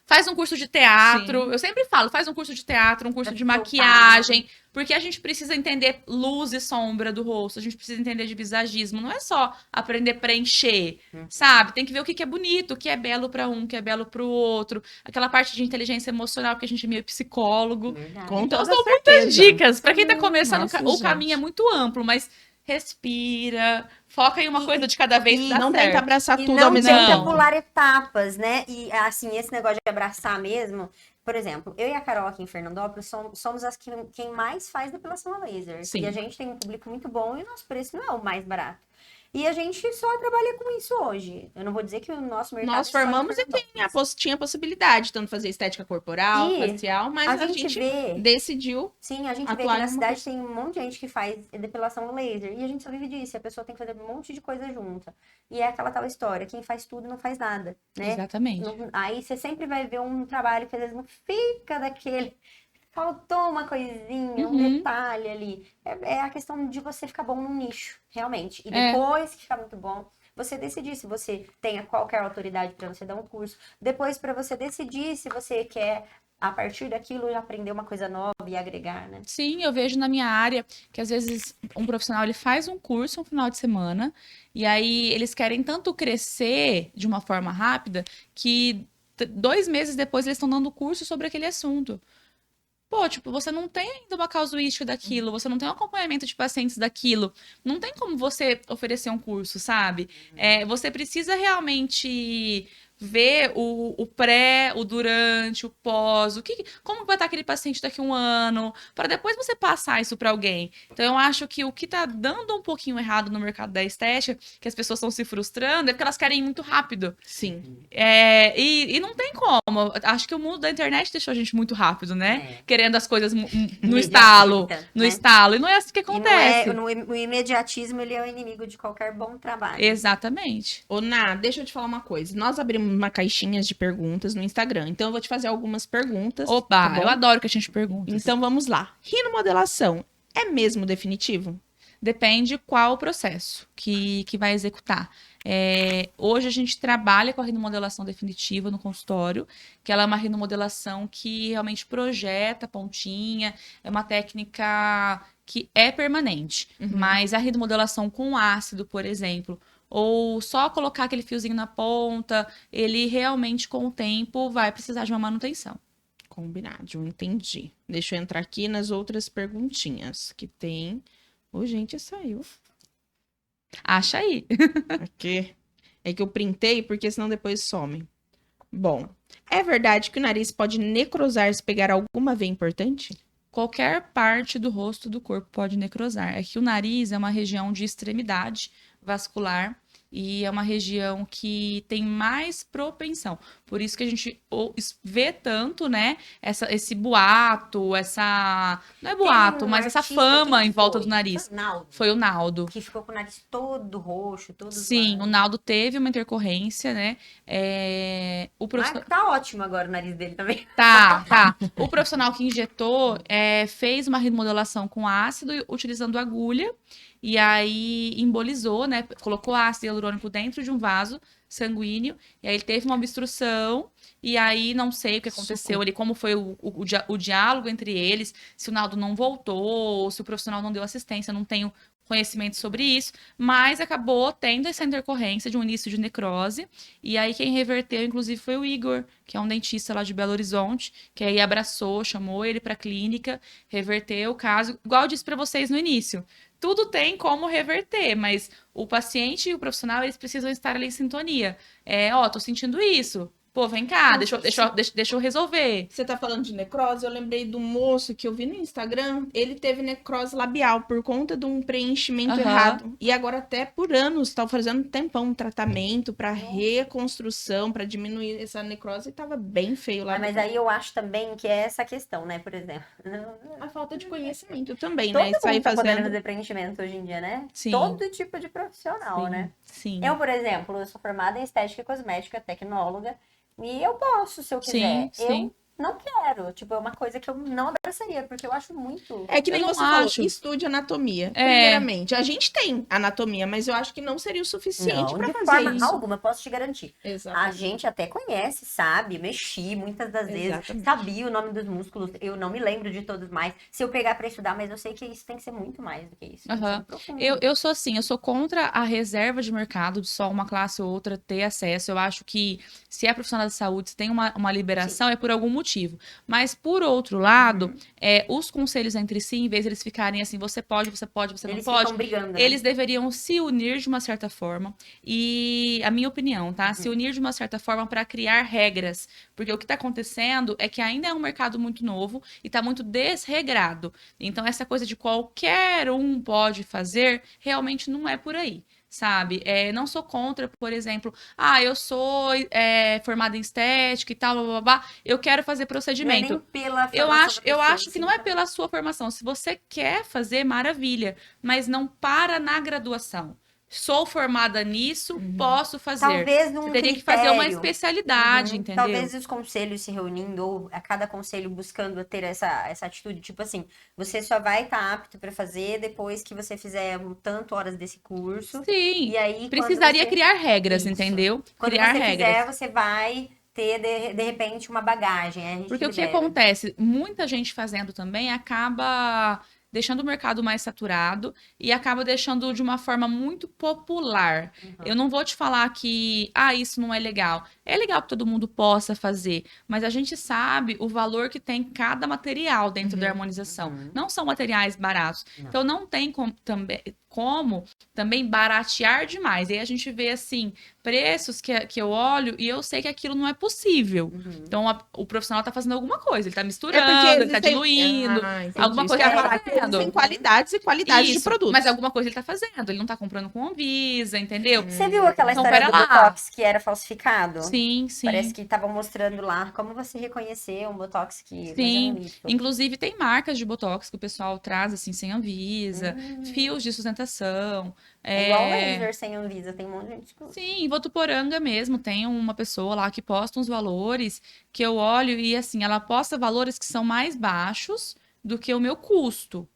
Faz um curso de teatro. Sim. Eu sempre falo, faz um curso de teatro, um curso de Pra maquiagem. Porque a gente precisa entender luz e sombra do rosto. A gente precisa entender de visagismo. Não é só aprender a preencher, sabe? Tem que ver o que é bonito, o que é belo para um, o que é belo para o outro. Aquela parte de inteligência emocional, porque a gente é meio psicólogo. Verdade. Com Então, toda são certeza. muitas dicas. Para quem tá começando, Nossa, o caminho é gente. muito amplo, mas respira, foca em uma coisa de cada vez e dá Não certo. tenta abraçar E tudo não ao mesmo tenta tempo. pular etapas, né? E assim, esse negócio de abraçar mesmo. Por exemplo, eu e a Carol aqui em Fernandópolis somos as quem mais faz depilação a laser. Sim. E a gente tem um público muito bom e o nosso preço não é o mais barato. E a gente só trabalha com isso hoje. Eu não vou dizer que o nosso mercado Nós é só em formamos e Fernandópolis. tinha possibilidade, tanto fazer estética corporal, E facial, mas a a gente gente vê. decidiu. Sim, a gente vê atuar que na em uma cidade tem um monte de gente que faz depilação laser. E a gente só vive disso. E a pessoa tem que fazer um monte de coisa junta. E é aquela tal história: quem faz tudo não faz nada, né? Exatamente. Aí você sempre vai ver um trabalho que às vezes não fica daquele. Faltou uma coisinha, um detalhe ali. É a questão de você ficar bom num nicho, realmente. E depois que ficar muito bom, você decidir se você tem qualquer autoridade para você dar um curso. Depois, para você decidir se você quer, a partir daquilo, aprender uma coisa nova e agregar, né? Sim, eu vejo na minha área que às vezes um profissional ele faz um curso um final de semana e aí eles querem tanto crescer de uma forma rápida que 2 meses depois eles estão dando curso sobre aquele assunto. Pô, tipo, você não tem ainda uma casuística daquilo, você não tem um acompanhamento de pacientes daquilo. Não tem como você oferecer um curso, sabe? Você precisa realmente ver o pré, o durante, o pós, como vai estar aquele paciente daqui a 1 ano, para depois você passar isso para alguém. Então, eu acho que o que tá dando um pouquinho errado no mercado da estética, que as pessoas estão se frustrando, é porque elas querem ir muito rápido. Sim. E não tem como. Acho que o mundo da internet deixou a gente muito rápido, né? Querendo as coisas no estalo. No né? estalo. E não é assim que acontece. O imediatismo, ele é o inimigo de qualquer bom trabalho. Exatamente. Ô, Ná, deixa eu te falar uma coisa. Nós abrimos uma caixinha de perguntas no Instagram. Então, eu vou te fazer algumas perguntas. Opa, tá bom? eu adoro que a gente pergunta. Então, vamos lá. Rinomodelação é mesmo definitivo? Depende qual o processo que vai executar. Hoje a gente trabalha com a rinomodelação definitiva no consultório, que ela é uma rinomodelação que realmente projeta a pontinha, é uma técnica que é permanente. Mas a rinomodelação com ácido, por exemplo, ou só colocar aquele fiozinho na ponta, ele realmente com o tempo vai precisar de uma manutenção. Combinado, entendi. Deixa eu entrar aqui nas outras perguntinhas que tem. Ô, gente, saiu. Acha aí. Aqui. É que eu printei, porque senão depois some. Bom, é verdade que o nariz pode necrosar se pegar alguma veia importante? Qualquer parte do rosto do corpo pode necrosar. É que o nariz é uma região de extremidade vascular e é uma região que tem mais propensão. Por isso que a gente vê tanto, né, esse boato, não é boato, um mas essa artista, fama quem em volta foi? do nariz. Foi o Naldo, Foi o Naldo. que ficou com o nariz todo roxo, todo Sim, o zoado. Naldo teve uma intercorrência, né? Mas tá ótimo agora o nariz dele também. Tá. O profissional que injetou fez uma remodelação com ácido utilizando agulha e aí embolizou, né? Colocou ácido hialurônico dentro de um vaso sanguíneo e aí ele teve uma obstrução e aí não sei o que aconteceu ali, como foi o diálogo entre eles, se o Naldo não voltou, ou se o profissional não deu assistência, não tenho conhecimento sobre isso, mas acabou tendo essa intercorrência de um início de necrose, e aí quem reverteu, inclusive, foi o Igor, que é um dentista lá de Belo Horizonte, que aí abraçou, chamou ele para a clínica, reverteu o caso, igual eu disse para vocês no início. Tudo tem como reverter, mas o paciente e o profissional, eles precisam estar ali em sintonia. Tô sentindo isso. Pô, vem cá, deixa eu resolver. Você tá falando de necrose? Eu lembrei do moço que eu vi no Instagram. Ele teve necrose labial por conta de um preenchimento errado. E agora até por anos, tá fazendo um tratamento pra reconstrução, pra diminuir essa necrose. E tava bem feio lá. Mas aí eu acho também que é essa questão, né? Por exemplo. A falta de conhecimento também, Todo né? mundo Sair tá podendo fazendo... fazer preenchimento hoje em dia, né? Sim. Todo tipo de profissional, né? Sim. Eu, por exemplo, eu sou formada em estética e cosmética, tecnóloga. E eu posso, se eu quiser. Sim. Eu não quero. Tipo, é uma coisa que eu não abraçaria, porque eu acho muito. É que nem você falou, estude anatomia. Primeiramente, a gente tem anatomia, mas eu acho que não seria o suficiente para fazer forma isso. alguma, posso te garantir. Exatamente. A gente até conhece, sabe, mexi muitas das vezes, sabia o nome dos músculos, eu não me lembro de todos mais. Se eu pegar para estudar, mas eu sei que isso tem que ser muito mais do que isso. Eu sou assim, eu sou contra a reserva de mercado de só uma classe ou outra ter acesso. Eu acho que se é profissional da saúde, se tem uma liberação, é por algum motivo. Mas, por outro lado, os conselhos entre si, em vez de eles ficarem assim, você pode, você não pode, brigando, né? eles deveriam se unir de uma certa forma. E, a minha opinião, tá? Se unir de uma certa forma para criar regras. Porque o que está acontecendo é que ainda é um mercado muito novo e está muito desregrado. Então, essa coisa de qualquer um pode fazer, realmente não é por aí. Sabe? Não sou contra, por exemplo, eu sou formada em estética e tal, blá, blá, blá, eu quero fazer procedimento. Não é nem pela eu acho que não é pela sua formação. Se você quer fazer, maravilha, mas não para na graduação. Sou formada nisso, posso fazer. Talvez num Você teria que critério. fazer uma especialidade, entendeu? Talvez os conselhos se reunindo, ou a cada conselho buscando ter essa atitude, tipo assim, você só vai estar apto para fazer depois que você fizer tanto horas desse curso. Sim, e aí, precisaria criar regras, entendeu? Quando criar você regras. fizer, você vai ter, de repente, uma bagagem. Porque o que acontece? Muita gente fazendo também acaba deixando o mercado mais saturado e acaba deixando de uma forma muito popular. Eu não vou te falar que, isso não é legal. É legal que todo mundo possa fazer, mas a gente sabe o valor que tem cada material dentro da harmonização. Não são materiais baratos. Então, não tem como também baratear demais. E aí a gente vê, assim, preços que eu olho e eu sei que aquilo não é possível. Então, o profissional tá fazendo alguma coisa. Ele tá misturando, ele tá diluindo. Alguma coisa ele tá fazendo. Tem qualidades e qualidades de produtos. Mas alguma coisa ele tá fazendo. Ele não tá comprando com Anvisa, entendeu? Você viu aquela história do Botox que era falsificado? Sim. Parece que estavam mostrando lá como você reconhecer um Botox que... Sim. Inclusive, tem marcas de Botox que o pessoal traz, assim, sem Anvisa. Fios de sustentação. Igual laser sem Anvisa, tem um monte de gente que... Sim, em Votuporanga mesmo, tem uma pessoa lá que posta uns valores que eu olho e, assim, ela posta valores que são mais baixos do que o meu custo.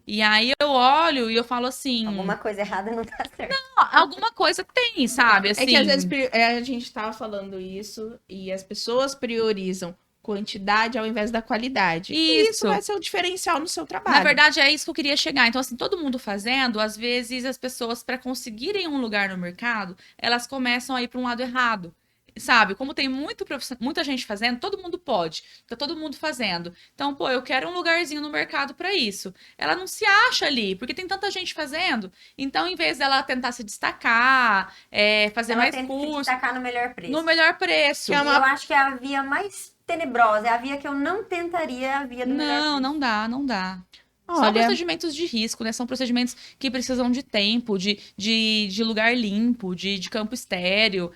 E aí eu olho e eu falo assim... Alguma coisa errada não tá certo. Não, alguma coisa tem, sabe? Assim, é que às vezes a gente tava falando isso e as pessoas priorizam quantidade ao invés da qualidade. E isso vai ser o diferencial no seu trabalho. Na verdade, é isso que eu queria chegar. Então, assim, todo mundo fazendo, às vezes as pessoas, para conseguirem um lugar no mercado, elas começam a ir para um lado errado. Sabe? Como tem muita gente fazendo, todo mundo pode. Tá todo mundo fazendo. Então, eu quero um lugarzinho no mercado para isso. Ela não se acha ali, porque tem tanta gente fazendo. Então, em vez dela tentar se destacar, fazer mais curso... se destacar no melhor preço. No melhor preço. Eu acho que é a via mais tenebrosa, é a via que eu não tentaria, a via do melhor preço. Não dá. São Olha, procedimentos de risco, né? São procedimentos que precisam de tempo, de lugar limpo, de campo estéreo.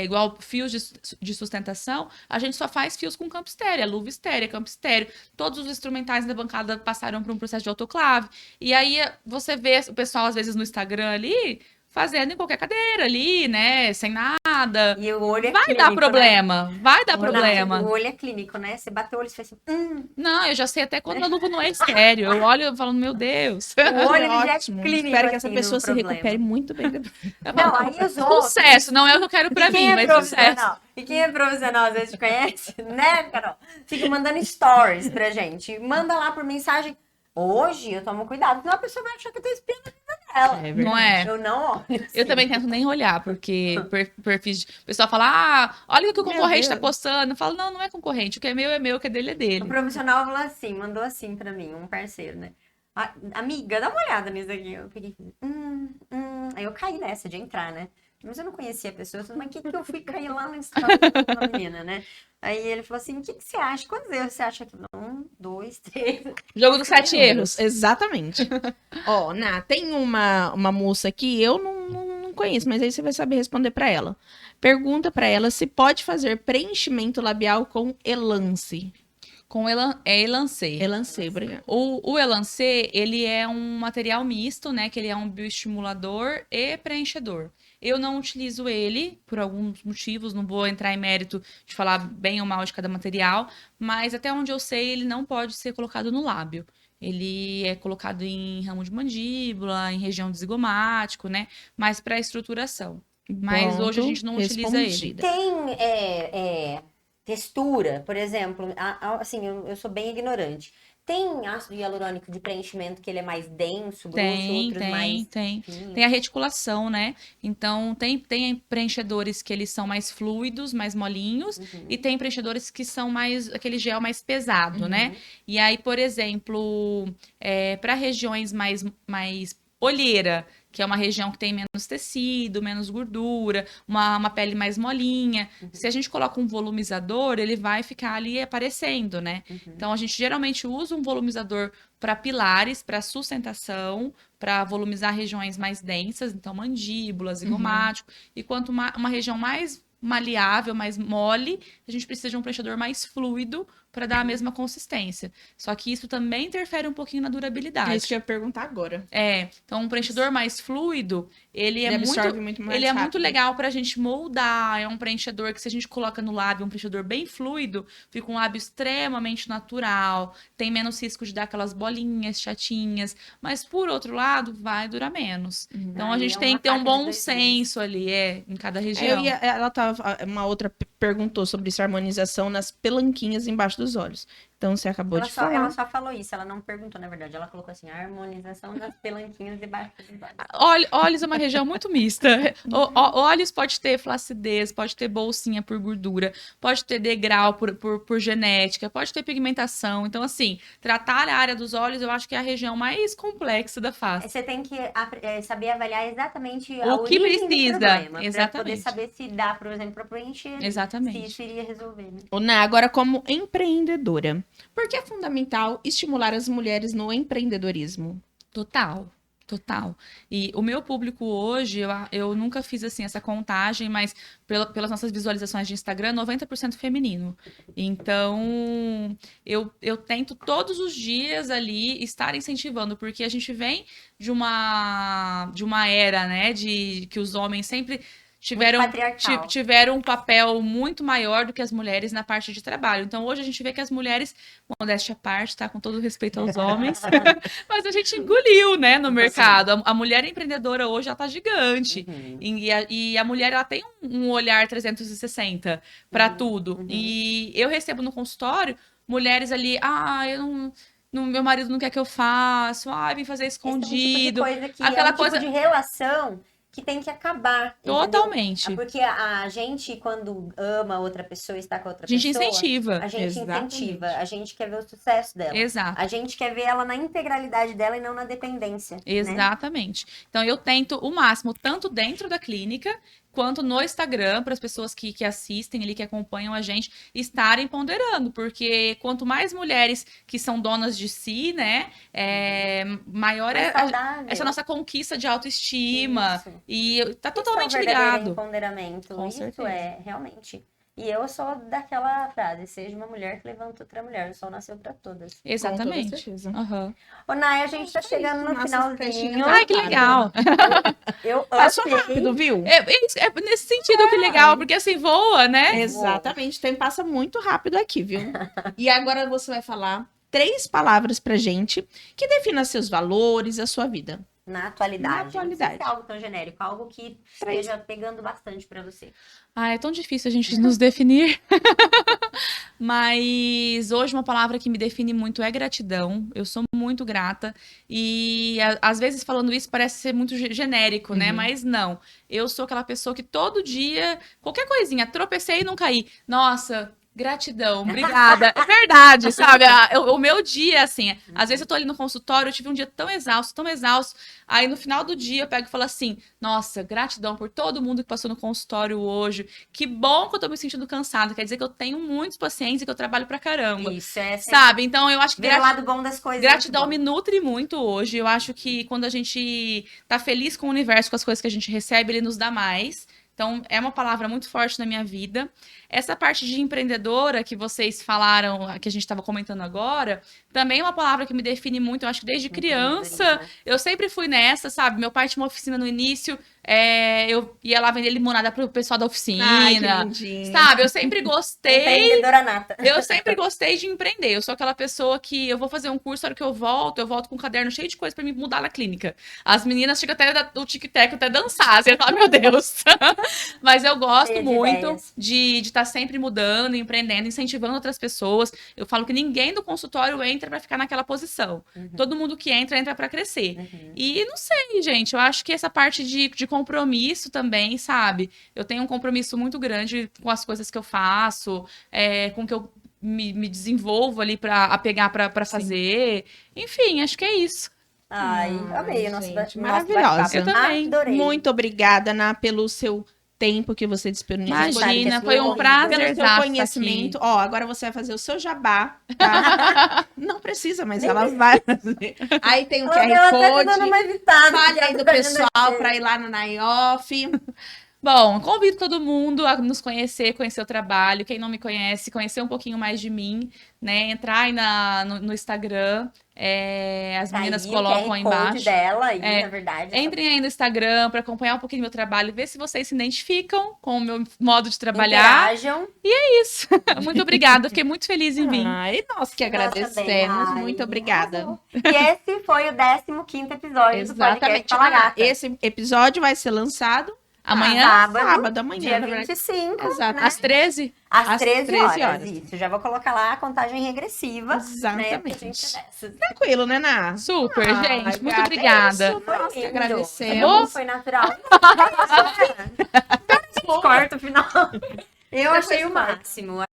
Igual fios de sustentação, a gente só faz fios com campo estéreo, luva estéreo, campo estéreo. Todos os instrumentais da bancada passaram por um processo de autoclave. E aí você vê o pessoal, às vezes, no Instagram ali, fazendo em qualquer cadeira ali, né? Sem nada. E o olho é Vai clínico, dar problema, vai dar né? problema. O olho é clínico, né? Você bateu o olho e faz assim, Não, eu já sei até quando a luva não é estéreo. Eu olho falando, meu Deus. O olho ele já é ótimo. clínico, Espero que essa assim, pessoa no se problema. recupere muito bem depois. Não, aí os outros... Sucesso, não é o que eu quero pra E quem mim, é mas sucesso. profissional? E quem é profissional, às vezes te conhece, né, Carol? Fica mandando stories pra gente. Manda lá por mensagem. Hoje eu tomo cuidado, senão a pessoa vai achar que eu tô espiando a vida dela. Não é? Eu não olho. Eu assim. também tento nem olhar, porque perfis o pessoal fala, olha o que o Meu concorrente tá Deus. postando. Eu falo, não é concorrente, o que é meu, o que é dele é O dele. profissional falou assim, mandou assim pra mim, um parceiro, né? Amiga, dá uma olhada nisso aqui. Eu peguei, Aí eu caí nessa de entrar, né? Mas eu não conhecia a pessoa. Eu falei, mas que eu fui cair lá no Instagram da menina, né? Aí ele falou assim, o que você acha? Quantos erros você acha que... 1, 2, 3... Jogo dos 7 erros. Exatamente. Ó, tem uma moça aqui, eu não conheço, mas aí você vai saber responder pra ela. Pergunta pra ela se pode fazer preenchimento labial com Elance. Com Elancê. Elance, obrigada. O Elancê, ele é um material misto, né? Que ele é um bioestimulador e preenchedor. Eu não utilizo ele por alguns motivos, não vou entrar em mérito de falar bem ou mal de cada material, mas até onde eu sei, ele não pode ser colocado no lábio. Ele é colocado em ramo de mandíbula, em região de zigomático, né? Mais para estruturação. Mas hoje a Pronto, gente não utiliza ele. respondida. Tem textura, por exemplo, assim, eu sou bem ignorante. Tem ácido hialurônico de preenchimento que ele é mais denso, grosso, outros mais Tem. finos. Tem a reticulação, né? Então, tem preenchedores que eles são mais fluidos, mais molinhos, e tem preenchedores que são mais, aquele gel mais pesado, né? E aí, por exemplo, para regiões mais olheira, que é uma região que tem menos tecido, menos gordura, uma pele mais molinha. Se a gente coloca um volumizador, ele vai ficar ali aparecendo, né? Então, a gente geralmente usa um volumizador para pilares, para sustentação, para volumizar regiões mais densas, então mandíbula, zigomático. E quanto uma região mais maleável, mais mole, a gente precisa de um preenchedor mais fluido para dar a mesma consistência. Só que isso também interfere um pouquinho na durabilidade. É isso que eu ia perguntar agora. Então um preenchedor mais fluido, ele absorve muito mais ele é muito rápido. legal pra gente moldar. É um preenchedor que, se a gente coloca no lábio um preenchedor bem fluido, fica um lábio extremamente natural, tem menos risco de dar aquelas bolinhas chatinhas, mas por outro lado, vai durar menos. Então a Aí gente é tem uma que ter um faca de bom dois senso ali, em cada região. Uma outra perguntou sobre essa harmonização nas pelanquinhas embaixo dos olhos. Então você acabou de falar. Ela só falou isso, ela não perguntou, na verdade. Ela colocou assim, a harmonização das pelanquinhas debaixo dos olhos. Olhos é uma região muito mista. Olhos pode ter flacidez, pode ter bolsinha por gordura, pode ter degrau por genética, pode ter pigmentação. Então, assim, tratar a área dos olhos eu acho que é a região mais complexa da face. Você tem que saber avaliar exatamente O que origem do precisa, problema, pra poder exatamente. saber se dá, por exemplo, para preencher, Exatamente. se isso iria resolver. Né? Ná, agora como empreendedora, por que é fundamental estimular as mulheres no empreendedorismo? Total. E o meu público hoje, eu nunca fiz assim essa contagem, mas pelas nossas visualizações de Instagram, 90% feminino. Então, eu tento todos os dias ali estar incentivando, porque a gente vem de uma era, né, de que os homens sempre tiveram um papel muito maior do que as mulheres na parte de trabalho. Então, hoje a gente vê que as mulheres, modéstia à parte, tá? Com todo respeito aos homens, mas a gente engoliu, né, no mercado. A mulher empreendedora hoje, ela tá gigante. E a mulher, ela tem um olhar 360 para tudo. E eu recebo no consultório mulheres ali, meu marido não quer que eu faça, vem fazer escondido. Esse tipo de coisa que aquela é um tipo de relação que tem que acabar. Totalmente. Entendeu? Porque a gente, quando ama outra pessoa, está com outra pessoa... A gente incentiva. A gente Exatamente. incentiva. A gente quer ver o sucesso dela. Exato. A gente quer ver ela na integralidade dela e não na dependência. Exatamente. Né? Então, eu tento o máximo, tanto dentro da clínica, quanto no Instagram, para as pessoas que assistem ali, que acompanham a gente, estarem ponderando, porque quanto mais mulheres que são donas de si, né, maior Mais é saudável. essa nossa conquista de autoestima. Isso. E tá Isso totalmente é um verdadeiro ligado. empoderamento. Com Isso certeza. é, realmente. E eu sou daquela frase, seja uma mulher que levanta outra mulher, o sol nasceu pra todas. Exatamente. Com toda certeza. Aham. Ô, Nay, a gente tá Acho que é chegando isso, no nossas finalzinho. festinhas Ai, que legal. Eu Passou amei. rápido, viu? É nesse sentido que legal, porque assim voa, né? Exatamente, o tempo passa muito rápido aqui, viu? E agora você vai falar 3 palavras pra gente que defina seus valores, a sua vida. Na atualidade. Na Não atualidade. precisa ser algo tão genérico, algo que esteja pegando bastante pra você. Ah, é tão difícil a gente nos definir. Mas hoje uma palavra que me define muito é gratidão. Eu sou muito grata. E às vezes falando isso parece ser muito genérico, né? Uhum. Mas não. Eu sou aquela pessoa que todo dia, qualquer coisinha, tropecei e não caí. Nossa, gratidão, obrigada. É verdade, sabe? O meu dia, assim, às vezes eu tô ali no consultório, eu tive um dia tão exausto, tão exausto. Aí no final do dia eu pego e falo assim: nossa, gratidão por todo mundo que passou no consultório hoje. Que bom que eu tô me sentindo cansada. Quer dizer que eu tenho muitos pacientes e que eu trabalho pra caramba. Isso, é sempre Sabe? Então eu acho que ver o lado bom das coisas. gratidão é me muito bom. nutre muito hoje. Eu acho que quando a gente tá feliz com o universo, com as coisas que a gente recebe, ele nos dá mais. Então, é uma palavra muito forte na minha vida. Essa parte de empreendedora que vocês falaram, que a gente estava comentando agora, também é uma palavra que me define muito. Eu acho que desde criança, Empreendedorismo. eu sempre fui nessa, sabe? Meu pai tinha uma oficina no início, eu ia lá vender limonada pro pessoal da oficina. Ai, que lindinho. Sabe? Eu sempre gostei. Empreendedora nata. Eu sempre gostei de empreender. Eu sou aquela pessoa que eu vou fazer um curso, a hora que eu volto com um caderno cheio de coisa pra me mudar na clínica. As meninas chegam até do tic-tac até dançar. Você fala, meu Deus. Mas eu gosto Cheia de muito ideias. de estar sempre mudando, empreendendo, incentivando outras pessoas. Eu falo que ninguém do consultório entra pra ficar naquela posição. Todo mundo que entra pra crescer. Uhum. E não sei, gente, eu acho que essa parte de compromisso também, sabe? Eu tenho um compromisso muito grande com as coisas que eu faço, com o que eu me desenvolvo ali pra pegar pra fazer. Enfim, acho que é isso. Ai, amei o nosso gente, nosso maravilhosa. bate-papo. Eu também. Adorei. Muito obrigada, Ana, pelo seu tempo que você disponibilizou. Imagina, que foi um pelo prazer Pelo seu estar conhecimento. Ó, agora você vai fazer o seu jabá, tá? Não precisa, mas ela vai fazer. Aí tem o Eu QR até tô dando Code. uma evitada. Fale aí do Tá pessoal fazendo para ir lá no Naioff. Bom, convido todo mundo a nos conhecer o trabalho. Quem não me conhece, conhecer um pouquinho mais de mim, né? Entrar aí no Instagram. As Tá meninas aí, colocam o aí QR Code embaixo. dela aí, na verdade. Entrem aí no Instagram para acompanhar um pouquinho do meu trabalho, ver se vocês se identificam com o meu modo de trabalhar. Interajam. Isso. Muito obrigada, fiquei muito feliz em vir. Ai, nós que Nós também. agradecemos. Ai, Muito obrigada. arrasou. E esse foi o 15º episódio do podcast Exatamente. Fala Gata. Esse episódio vai ser lançado Amanhã, sábado amanhã, dia na verdade. 25, Exato. né? às 13. Às 13 horas. horas. Isso, já vou colocar lá a contagem regressiva. Né? Exatamente. Porque a gente é dessas. Tranquilo, né, Ná? Super, Ai, gente. Muito gata, obrigada. é isso. Nós que Lindo. agradecemos. Foi natural. Corta o final. Eu achei o máximo.